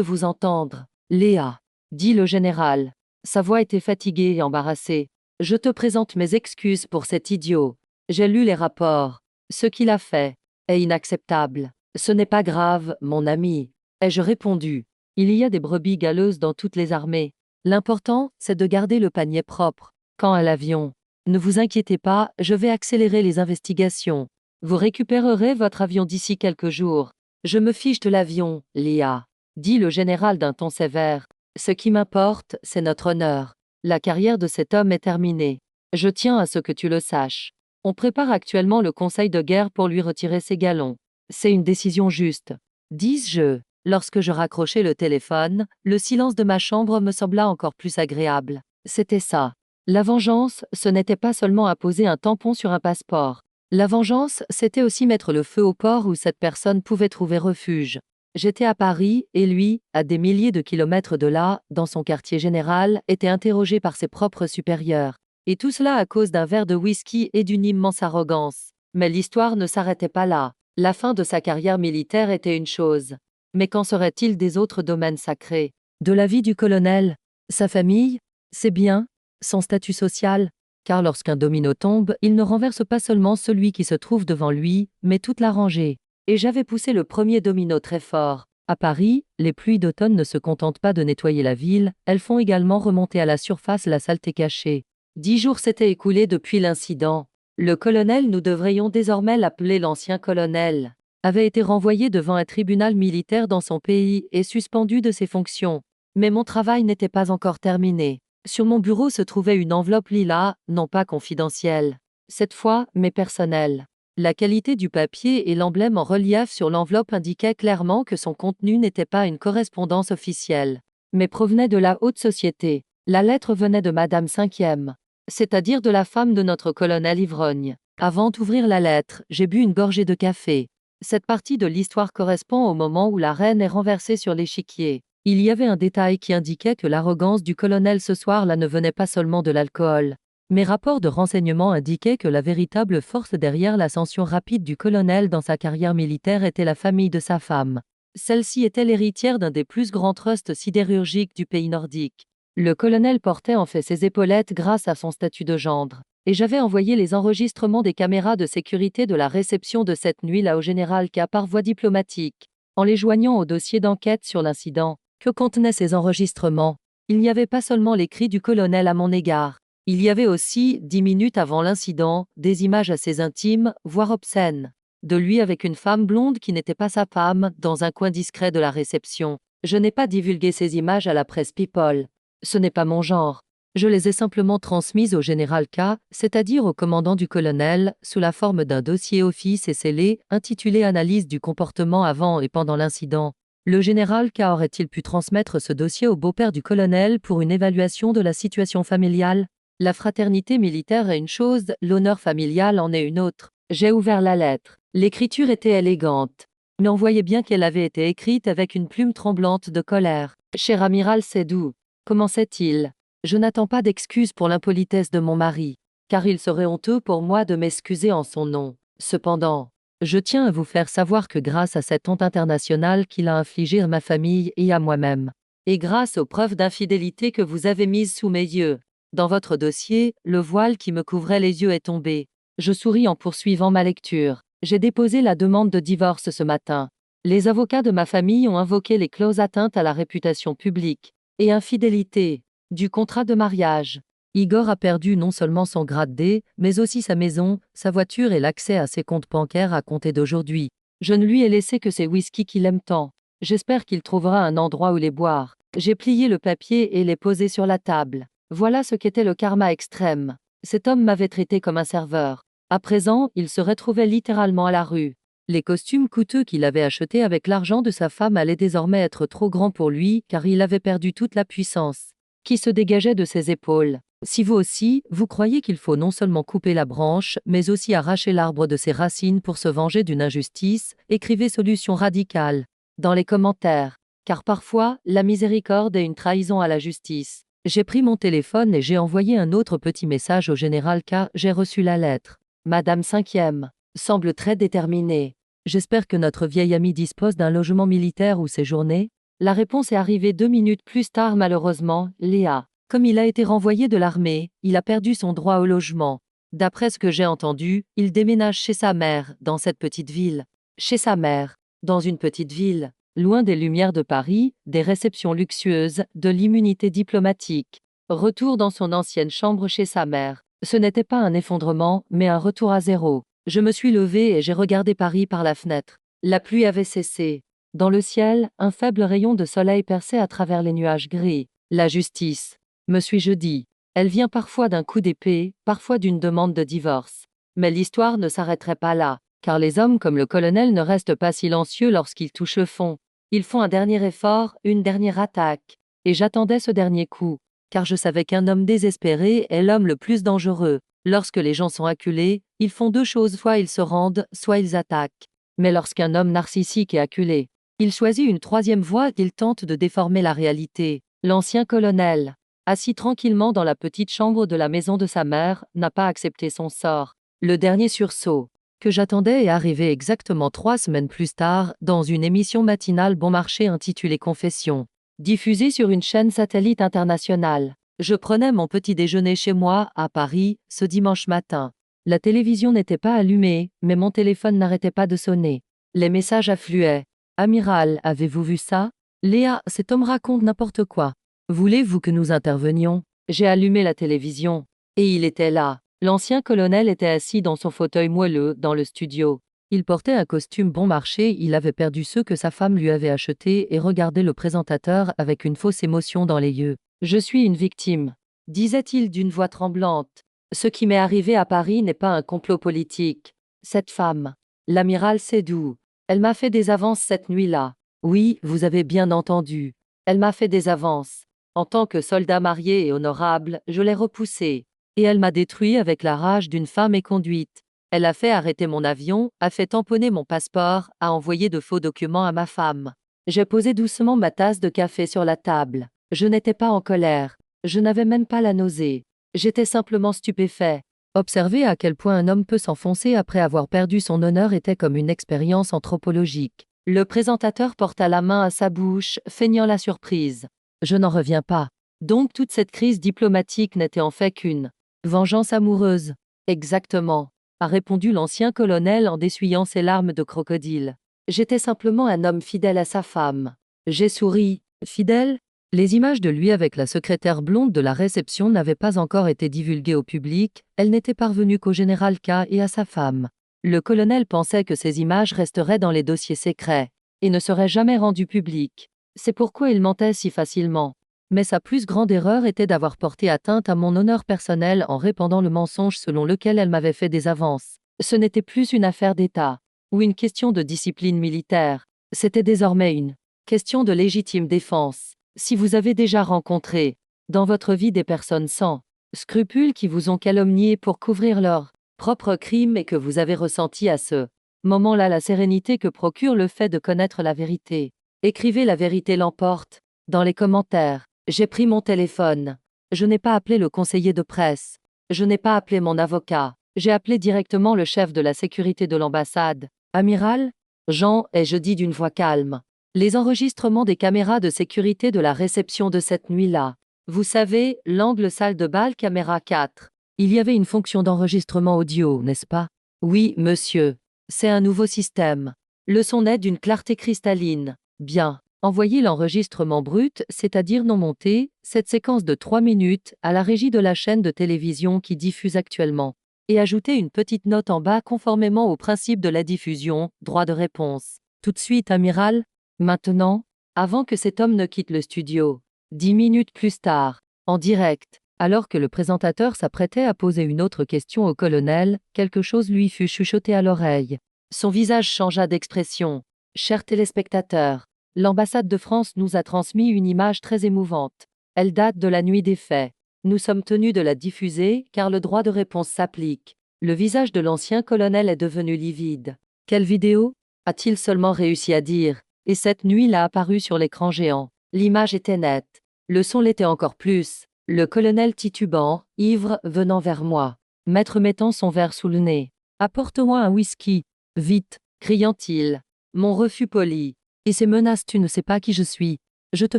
vous entendre, Léa, dit le général. Sa voix était fatiguée et embarrassée. Je te présente mes excuses pour cet idiot. J'ai lu les rapports. Ce qu'il a fait est inacceptable. Ce n'est pas grave, mon ami, ai-je répondu. Il y a des brebis galeuses dans toutes les armées. L'important, c'est de garder le panier propre. Quant à l'avion, ne vous inquiétez pas, je vais accélérer les investigations. Vous récupérerez votre avion d'ici quelques jours. Je me fiche de l'avion, Léa, dit le général d'un ton sévère. Ce qui m'importe, c'est notre honneur. La carrière de cet homme est terminée. Je tiens à ce que tu le saches. On prépare actuellement le conseil de guerre pour lui retirer ses galons. C'est une décision juste. Dis-je. Lorsque je raccrochai le téléphone, le silence de ma chambre me sembla encore plus agréable. C'était ça. La vengeance, ce n'était pas seulement apposer un tampon sur un passeport. La vengeance, c'était aussi mettre le feu au port où cette personne pouvait trouver refuge. J'étais à Paris, et lui, à des milliers de kilomètres de là, dans son quartier général, était interrogé par ses propres supérieurs. Et tout cela à cause d'un verre de whisky et d'une immense arrogance. Mais l'histoire ne s'arrêtait pas là. La fin de sa carrière militaire était une chose. Mais qu'en serait-il des autres domaines sacrés? De la vie du colonel? Sa famille? Ses biens? Son statut social? Car lorsqu'un domino tombe, il ne renverse pas seulement celui qui se trouve devant lui, mais toute la rangée. Et j'avais poussé le premier domino très fort. À Paris, les pluies d'automne ne se contentent pas de nettoyer la ville, elles font également remonter à la surface la saleté cachée. 10 jours s'étaient écoulés depuis l'incident. Le colonel, nous devrions désormais l'appeler l'ancien colonel, avait été renvoyé devant un tribunal militaire dans son pays et suspendu de ses fonctions. Mais mon travail n'était pas encore terminé. Sur mon bureau se trouvait une enveloppe lilas, non pas confidentielle, cette fois, mais personnelle. La qualité du papier et l'emblème en relief sur l'enveloppe indiquaient clairement que son contenu n'était pas une correspondance officielle, mais provenait de la haute société. La lettre venait de Madame Cinquième, c'est-à-dire de la femme de notre colonel ivrogne. Avant d'ouvrir la lettre, j'ai bu une gorgée de café. Cette partie de l'histoire correspond au moment où la reine est renversée sur l'échiquier. Il y avait un détail qui indiquait que l'arrogance du colonel ce soir-là ne venait pas seulement de l'alcool. Mes rapports de renseignement indiquaient que la véritable force derrière l'ascension rapide du colonel dans sa carrière militaire était la famille de sa femme. Celle-ci était l'héritière d'un des plus grands trusts sidérurgiques du pays nordique. Le colonel portait en fait ses épaulettes grâce à son statut de gendre. Et j'avais envoyé les enregistrements des caméras de sécurité de la réception de cette nuit-là au général K par voie diplomatique, en les joignant au dossier d'enquête sur l'incident. Que contenaient ces enregistrements? Il n'y avait pas seulement les cris du colonel à mon égard. Il y avait aussi, 10 minutes avant l'incident, des images assez intimes, voire obscènes, de lui avec une femme blonde qui n'était pas sa femme, dans un coin discret de la réception. Je n'ai pas divulgué ces images à la presse People. Ce n'est pas mon genre. Je les ai simplement transmises au général K, c'est-à-dire au commandant du colonel, sous la forme d'un dossier office et scellé, intitulé Analyse du comportement avant et pendant l'incident. Le général K aurait-il pu transmettre ce dossier au beau-père du colonel pour une évaluation de la situation familiale? La fraternité militaire est une chose, l'honneur familial en est une autre. J'ai ouvert la lettre. L'écriture était élégante, mais on voyait bien qu'elle avait été écrite avec une plume tremblante de colère. Cher amiral Sédou, commençait-il. Je n'attends pas d'excuses pour l'impolitesse de mon mari, car il serait honteux pour moi de m'excuser en son nom. Cependant, je tiens à vous faire savoir que grâce à cette honte internationale qu'il a infligée à ma famille et à moi-même, et grâce aux preuves d'infidélité que vous avez mises sous mes yeux, dans votre dossier, le voile qui me couvrait les yeux est tombé. Je souris en poursuivant ma lecture. J'ai déposé la demande de divorce ce matin. Les avocats de ma famille ont invoqué les clauses atteintes à la réputation publique et infidélité. Du contrat de mariage. Igor a perdu non seulement son grade D, mais aussi sa maison, sa voiture et l'accès à ses comptes bancaires à compter d'aujourd'hui. Je ne lui ai laissé que ces whisky qu'il aime tant. J'espère qu'il trouvera un endroit où les boire. J'ai plié le papier et les posé sur la table. Voilà ce qu'était le karma extrême. Cet homme m'avait traité comme un serveur. À présent, il se retrouvait littéralement à la rue. Les costumes coûteux qu'il avait achetés avec l'argent de sa femme allaient désormais être trop grands pour lui car il avait perdu toute la puissance qui se dégageait de ses épaules. Si vous aussi, vous croyez qu'il faut non seulement couper la branche, mais aussi arracher l'arbre de ses racines pour se venger d'une injustice, écrivez solution radicale dans les commentaires. Car parfois, la miséricorde est une trahison à la justice. J'ai pris mon téléphone et j'ai envoyé un autre petit message au général K. J'ai reçu la lettre. Madame 5e semble très déterminée. J'espère que notre vieil ami dispose d'un logement militaire où séjourner. La réponse est arrivée 2 minutes plus tard malheureusement, Léa. Comme il a été renvoyé de l'armée, il a perdu son droit au logement. D'après ce que j'ai entendu, il déménage chez sa mère, dans cette petite ville. Chez sa mère, dans une petite ville, loin des lumières de Paris, des réceptions luxueuses, de l'immunité diplomatique. Retour dans son ancienne chambre chez sa mère. Ce n'était pas un effondrement, mais un retour à zéro. Je me suis levée et j'ai regardé Paris par la fenêtre. La pluie avait cessé. Dans le ciel, un faible rayon de soleil perçait à travers les nuages gris. La justice, me suis-je dit. Elle vient parfois d'un coup d'épée, parfois d'une demande de divorce. Mais l'histoire ne s'arrêterait pas là, car les hommes comme le colonel ne restent pas silencieux lorsqu'ils touchent le fond. Ils font un dernier effort, une dernière attaque. Et j'attendais ce dernier coup, car je savais qu'un homme désespéré est l'homme le plus dangereux. Lorsque les gens sont acculés, ils font deux choses, soit ils se rendent, soit ils attaquent. Mais lorsqu'un homme narcissique est acculé, il choisit une troisième voie, il tente de déformer la réalité. L'ancien colonel, assis tranquillement dans la petite chambre de la maison de sa mère, n'a pas accepté son sort. Le dernier sursaut que j'attendais est arrivé exactement 3 semaines plus tard, dans une émission matinale bon marché intitulée Confession, diffusée sur une chaîne satellite internationale. Je prenais mon petit déjeuner chez moi, à Paris, ce dimanche matin. La télévision n'était pas allumée, mais mon téléphone n'arrêtait pas de sonner. Les messages affluaient. Amiral, avez-vous vu ça? Léa, cet homme raconte n'importe quoi. Voulez-vous que nous intervenions? J'ai allumé la télévision. Et il était là. L'ancien colonel était assis dans son fauteuil moelleux, dans le studio. Il portait un costume bon marché, il avait perdu ceux que sa femme lui avait achetés et regardait le présentateur avec une fausse émotion dans les yeux. Je suis une victime, disait-il d'une voix tremblante. Ce qui m'est arrivé à Paris n'est pas un complot politique. Cette femme, l'amiral Sédou, elle m'a fait des avances cette nuit-là. Oui, vous avez bien entendu. Elle m'a fait des avances. En tant que soldat marié et honorable, je l'ai repoussée. Et elle m'a détruit avec la rage d'une femme éconduite. Elle a fait arrêter mon avion, a fait tamponner mon passeport, a envoyé de faux documents à ma femme. J'ai posé doucement ma tasse de café sur la table. Je n'étais pas en colère. Je n'avais même pas la nausée. J'étais simplement stupéfait. Observer à quel point un homme peut s'enfoncer après avoir perdu son honneur était comme une expérience anthropologique. Le présentateur porta la main à sa bouche, feignant la surprise. Je n'en reviens pas. Donc toute cette crise diplomatique n'était en fait qu'une vengeance amoureuse. Exactement, a répondu l'ancien colonel en essuyant ses larmes de crocodile. J'étais simplement un homme fidèle à sa femme. J'ai souri. Fidèle? Les images de lui avec la secrétaire blonde de la réception n'avaient pas encore été divulguées au public, elles n'étaient parvenues qu'au général K et à sa femme. Le colonel pensait que ces images resteraient dans les dossiers secrets et ne seraient jamais rendues publiques. C'est pourquoi il mentait si facilement. Mais sa plus grande erreur était d'avoir porté atteinte à mon honneur personnel en répandant le mensonge selon lequel elle m'avait fait des avances. Ce n'était plus une affaire d'État ou une question de discipline militaire. C'était désormais une question de légitime défense. Si vous avez déjà rencontré, dans votre vie, des personnes sans scrupules qui vous ont calomnié pour couvrir leurs propres crimes et que vous avez ressenti à ce moment-là la sérénité que procure le fait de connaître la vérité, écrivez La vérité l'emporte dans les commentaires. J'ai pris mon téléphone. Je n'ai pas appelé le conseiller de presse. Je n'ai pas appelé mon avocat. J'ai appelé directement le chef de la sécurité de l'ambassade. Amiral? Jean, ai-je dit d'une voix calme. Les enregistrements des caméras de sécurité de la réception de cette nuit-là. Vous savez, l'angle salle de bal caméra 4. Il y avait une fonction d'enregistrement audio, n'est-ce pas? Oui, monsieur. C'est un nouveau système. Le son est d'une clarté cristalline. Bien. Envoyez l'enregistrement brut, c'est-à-dire non monté, cette séquence de 3 minutes, à la régie de la chaîne de télévision qui diffuse actuellement. Et ajoutez une petite note en bas conformément au principe de la diffusion, droit de réponse. Tout de suite, amiral? Maintenant? Avant que cet homme ne quitte le studio. 10 minutes plus tard, en direct. Alors que le présentateur s'apprêtait à poser une autre question au colonel, quelque chose lui fut chuchoté à l'oreille. Son visage changea d'expression. Chers téléspectateurs, l'ambassade de France nous a transmis une image très émouvante. Elle date de la nuit des faits. Nous sommes tenus de la diffuser car le droit de réponse s'applique. Le visage de l'ancien colonel est devenu livide. Quelle vidéo? A-t-il seulement réussi à dire? Et cette nuit l'a apparu sur l'écran géant. L'image était nette. Le son l'était encore plus. Le colonel titubant, ivre, venant vers moi. Maître mettant son verre sous le nez. Apporte-moi un whisky. Vite, criant-il. Mon refus poli. Et ces menaces, tu ne sais pas qui je suis. Je te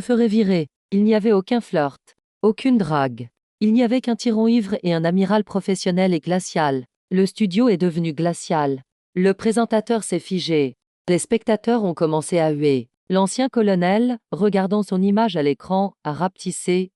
ferai virer. Il n'y avait aucun flirt. Aucune drague. Il n'y avait qu'un tyran ivre et un amiral professionnel et glacial. Le studio est devenu glacial. Le présentateur s'est figé. Les spectateurs ont commencé à huer. L'ancien colonel, regardant son image à l'écran, a rapetissé,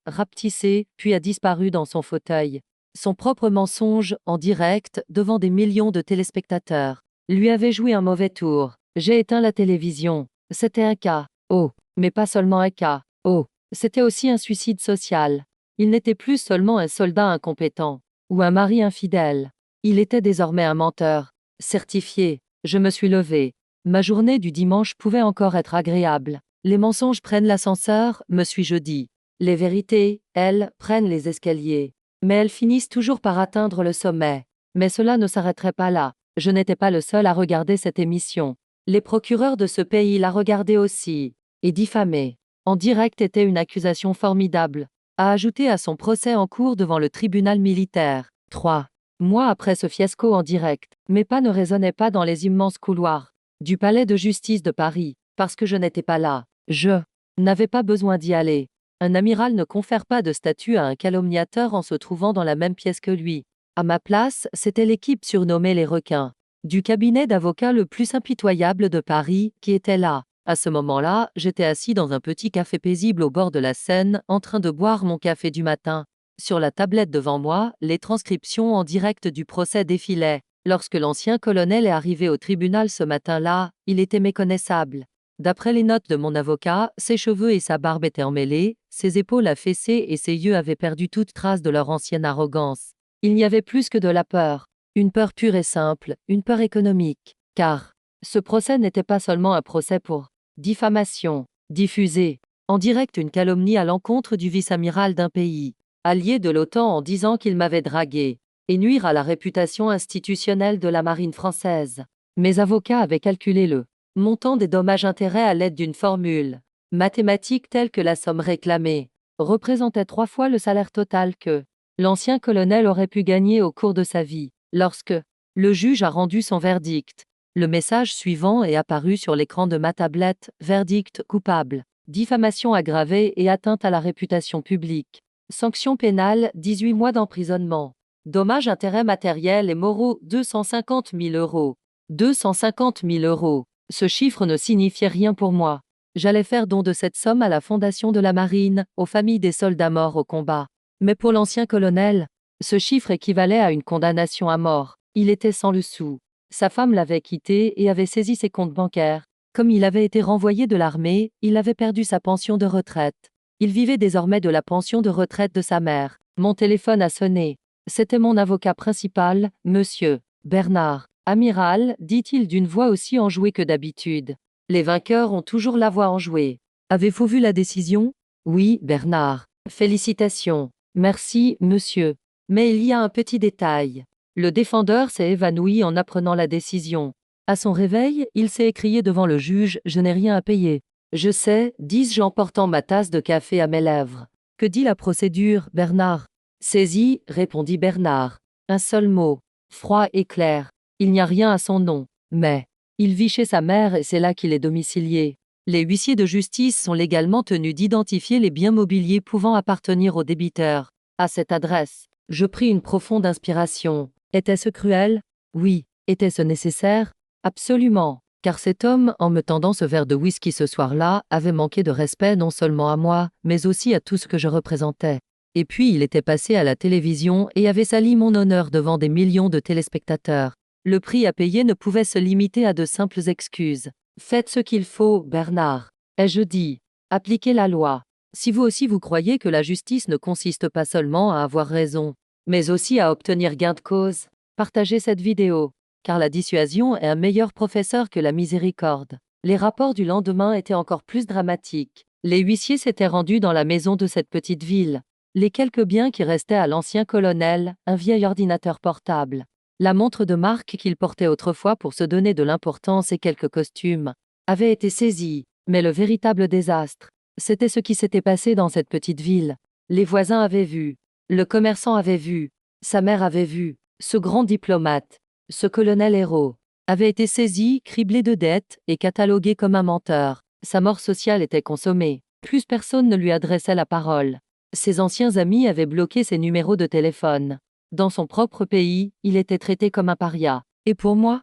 puis a disparu dans son fauteuil. Son propre mensonge, en direct, devant des millions de téléspectateurs, lui avait joué un mauvais tour. J'ai éteint la télévision. C'était un cas. Oh, mais pas seulement un cas. Oh, c'était aussi un suicide social. Il n'était plus seulement un soldat incompétent, ou un mari infidèle. Il était désormais un menteur. Certifié. Je me suis levé. Ma journée du dimanche pouvait encore être agréable. Les mensonges prennent l'ascenseur, me suis-je dit. Les vérités, elles, prennent les escaliers. Mais elles finissent toujours par atteindre le sommet. Mais cela ne s'arrêterait pas là. Je n'étais pas le seul à regarder cette émission. Les procureurs de ce pays la regardaient aussi. Et diffamer. En direct était une accusation formidable. À ajouter à son procès en cours devant le tribunal militaire. 3 mois après ce fiasco en direct, mes pas ne résonnaient pas dans les immenses couloirs du palais de justice de Paris, parce que je n'étais pas là. Je n'avais pas besoin d'y aller. Un amiral ne confère pas de statut à un calomniateur en se trouvant dans la même pièce que lui. À ma place, c'était l'équipe surnommée les requins, du cabinet d'avocats le plus impitoyable de Paris, qui était là. À ce moment-là, j'étais assis dans un petit café paisible au bord de la Seine, en train de boire mon café du matin. Sur la tablette devant moi, les transcriptions en direct du procès défilaient. Lorsque l'ancien colonel est arrivé au tribunal ce matin-là, il était méconnaissable. D'après les notes de mon avocat, ses cheveux et sa barbe étaient emmêlés, ses épaules affaissées et ses yeux avaient perdu toute trace de leur ancienne arrogance. Il n'y avait plus que de la peur. Une peur pure et simple, une peur économique. Car ce procès n'était pas seulement un procès pour diffamation, diffuser en direct une calomnie à l'encontre du vice-amiral d'un pays, allié de l'OTAN en disant qu'il m'avait dragué, et nuire à la réputation institutionnelle de la marine française. Mes avocats avaient calculé le montant des dommages-intérêts à l'aide d'une formule mathématique telle que la somme réclamée représentait 3 fois le salaire total que l'ancien colonel aurait pu gagner au cours de sa vie. Lorsque le juge a rendu son verdict, le message suivant est apparu sur l'écran de ma tablette: verdict coupable, diffamation aggravée et atteinte à la réputation publique. Sanction pénale, 18 mois d'emprisonnement. Dommages intérêts matériels et moraux, 250 000 euros. 250 000 euros. Ce chiffre ne signifiait rien pour moi. J'allais faire don de cette somme à la Fondation de la Marine, aux familles des soldats morts au combat. Mais pour l'ancien colonel, ce chiffre équivalait à une condamnation à mort. Il était sans le sou. Sa femme l'avait quitté et avait saisi ses comptes bancaires. Comme il avait été renvoyé de l'armée, il avait perdu sa pension de retraite. Il vivait désormais de la pension de retraite de sa mère. Mon téléphone a sonné. C'était mon avocat principal, monsieur Bernard. Amiral, dit-il d'une voix aussi enjouée que d'habitude. Les vainqueurs ont toujours la voix enjouée. Avez-vous vu la décision? Oui, Bernard. Félicitations. Merci, monsieur. Mais il y a un petit détail. Le défendeur s'est évanoui en apprenant la décision. À son réveil, il s'est écrié devant le juge: je n'ai rien à payer. Je sais, dis-je en portant ma tasse de café à mes lèvres. Que dit la procédure, Bernard? Saisie, répondit Bernard. Un seul mot. Froid et clair. Il n'y a rien à son nom. Mais il vit chez sa mère et c'est là qu'il est domicilié. Les huissiers de justice sont légalement tenus d'identifier les biens mobiliers pouvant appartenir au débiteur. À cette adresse, je pris une profonde inspiration. Était-ce cruel? Oui. Était-ce nécessaire? Absolument. Car cet homme, en me tendant ce verre de whisky ce soir-là, avait manqué de respect non seulement à moi, mais aussi à tout ce que je représentais. Et puis il était passé à la télévision et avait sali mon honneur devant des millions de téléspectateurs. Le prix à payer ne pouvait se limiter à de simples excuses. Faites ce qu'il faut, Bernard. Ai-je dit. Appliquez la loi. Si vous aussi vous croyez que la justice ne consiste pas seulement à avoir raison, mais aussi à obtenir gain de cause, partagez cette vidéo. Car la dissuasion est un meilleur professeur que la miséricorde. Les rapports du lendemain étaient encore plus dramatiques. Les huissiers s'étaient rendus dans la maison de cette petite ville. Les quelques biens qui restaient à l'ancien colonel, un vieil ordinateur portable, la montre de marque qu'il portait autrefois pour se donner de l'importance et quelques costumes, avaient été saisis. Mais le véritable désastre, c'était ce qui s'était passé dans cette petite ville. Les voisins avaient vu, le commerçant avait vu, sa mère avait vu, ce grand diplomate, ce colonel héros, avait été saisi, criblé de dettes et catalogué comme un menteur. Sa mort sociale était consommée. Plus personne ne lui adressait la parole. Ses anciens amis avaient bloqué ses numéros de téléphone. Dans son propre pays, il était traité comme un paria. Et pour moi,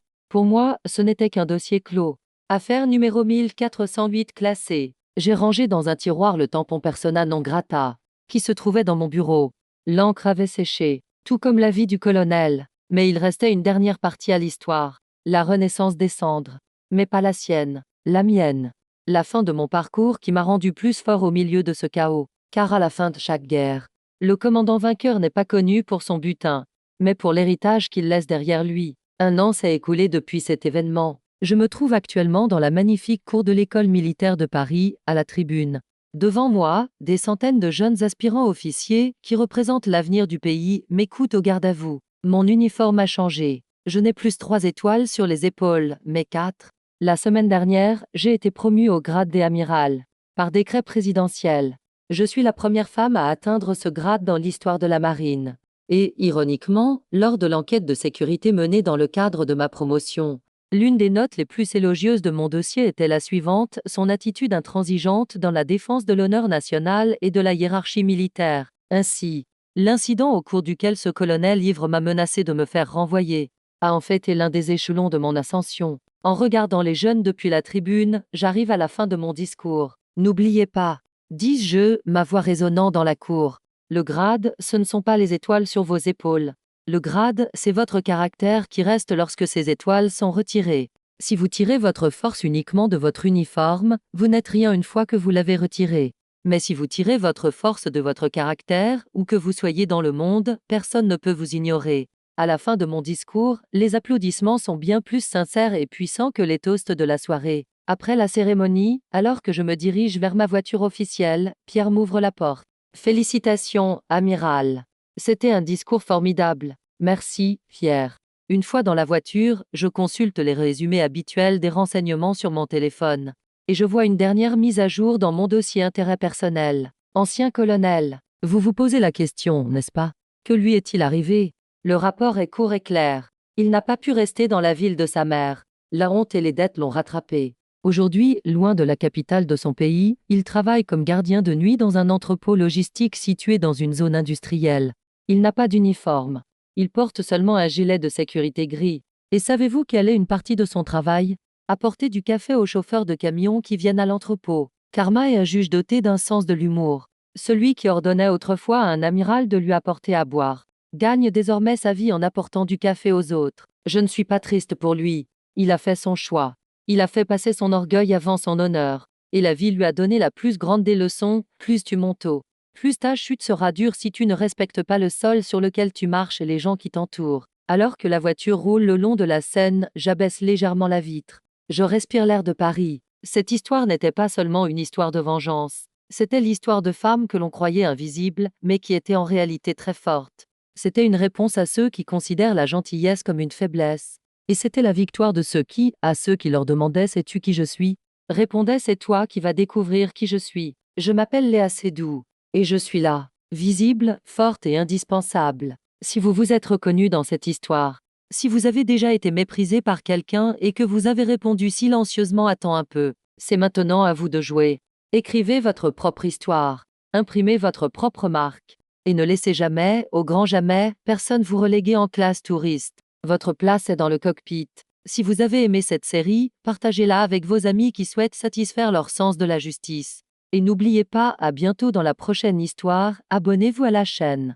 ce n'était qu'un dossier clos. Affaire numéro 1408 classée. J'ai rangé dans un tiroir le tampon persona non grata, qui se trouvait dans mon bureau. L'encre avait séché, tout comme la vie du colonel. Mais il restait une dernière partie à l'histoire, la renaissance des cendres. Mais pas la sienne, la mienne. La fin de mon parcours qui m'a rendu plus fort au milieu de ce chaos. Car à la fin de chaque guerre, le commandant vainqueur n'est pas connu pour son butin, mais pour l'héritage qu'il laisse derrière lui. Un an s'est écoulé depuis cet événement. Je me trouve actuellement dans la magnifique cour de l'école militaire de Paris, à la tribune. Devant moi, des centaines de jeunes aspirants officiers, qui représentent l'avenir du pays, m'écoutent au garde à vous. Mon uniforme a changé. Je n'ai plus 3 étoiles sur les épaules, mais 4. La semaine dernière, j'ai été promue au grade d'amiral, par décret présidentiel. Je suis la première femme à atteindre ce grade dans l'histoire de la marine. Et, ironiquement, lors de l'enquête de sécurité menée dans le cadre de ma promotion, l'une des notes les plus élogieuses de mon dossier était la suivante: son attitude intransigeante dans la défense de l'honneur national et de la hiérarchie militaire. Ainsi, l'incident au cours duquel ce colonel ivre m'a menacé de me faire renvoyer a en fait été l'un des échelons de mon ascension. En regardant les jeunes depuis la tribune, j'arrive à la fin de mon discours. N'oubliez pas, dis-je, ma voix résonnant dans la cour. Le grade, ce ne sont pas les étoiles sur vos épaules. Le grade, c'est votre caractère qui reste lorsque ces étoiles sont retirées. Si vous tirez votre force uniquement de votre uniforme, vous n'êtes rien une fois que vous l'avez retiré. Mais si vous tirez votre force de votre caractère, où que vous soyez dans le monde, personne ne peut vous ignorer. À la fin de mon discours, les applaudissements sont bien plus sincères et puissants que les toasts de la soirée. Après la cérémonie, alors que je me dirige vers ma voiture officielle, Pierre m'ouvre la porte. Félicitations, amiral. C'était un discours formidable. Merci, Pierre. Une fois dans la voiture, je consulte les résumés habituels des renseignements sur mon téléphone. Et je vois une dernière mise à jour dans mon dossier intérêt personnel. Ancien colonel. Vous vous posez la question, n'est-ce pas? Que lui est-il arrivé? Le rapport est court et clair. Il n'a pas pu rester dans la ville de sa mère. La honte et les dettes l'ont rattrapé. Aujourd'hui, loin de la capitale de son pays, il travaille comme gardien de nuit dans un entrepôt logistique situé dans une zone industrielle. Il n'a pas d'uniforme. Il porte seulement un gilet de sécurité gris. Et savez-vous quelle est une partie de son travail? Apporter du café aux chauffeurs de camions qui viennent à l'entrepôt. Karma est un juge doté d'un sens de l'humour. Celui qui ordonnait autrefois à un amiral de lui apporter à boire gagne désormais sa vie en apportant du café aux autres. Je ne suis pas triste pour lui. Il a fait son choix. Il a fait passer son orgueil avant son honneur. Et la vie lui a donné la plus grande des leçons: plus tu montes haut, plus ta chute sera dure si tu ne respectes pas le sol sur lequel tu marches et les gens qui t'entourent. Alors que la voiture roule le long de la Seine, j'abaisse légèrement la vitre. Je respire l'air de Paris. Cette histoire n'était pas seulement une histoire de vengeance. C'était l'histoire de femmes que l'on croyait invisibles, mais qui étaient en réalité très fortes. C'était une réponse à ceux qui considèrent la gentillesse comme une faiblesse. Et c'était la victoire de ceux qui, à ceux qui leur demandaient sais-tu qui je suis, répondaient c'est toi qui vas découvrir qui je suis. Je m'appelle Léa Seydoux. Et je suis là, visible, forte et indispensable. Si vous vous êtes reconnu dans cette histoire, si vous avez déjà été méprisé par quelqu'un et que vous avez répondu silencieusement attends un peu, c'est maintenant à vous de jouer. Écrivez votre propre histoire, imprimez votre propre marque. Et ne laissez jamais, au grand jamais, personne vous reléguer en classe touriste. Votre place est dans le cockpit. Si vous avez aimé cette série, partagez-la avec vos amis qui souhaitent satisfaire leur sens de la justice. Et n'oubliez pas, à bientôt dans la prochaine histoire, abonnez-vous à la chaîne.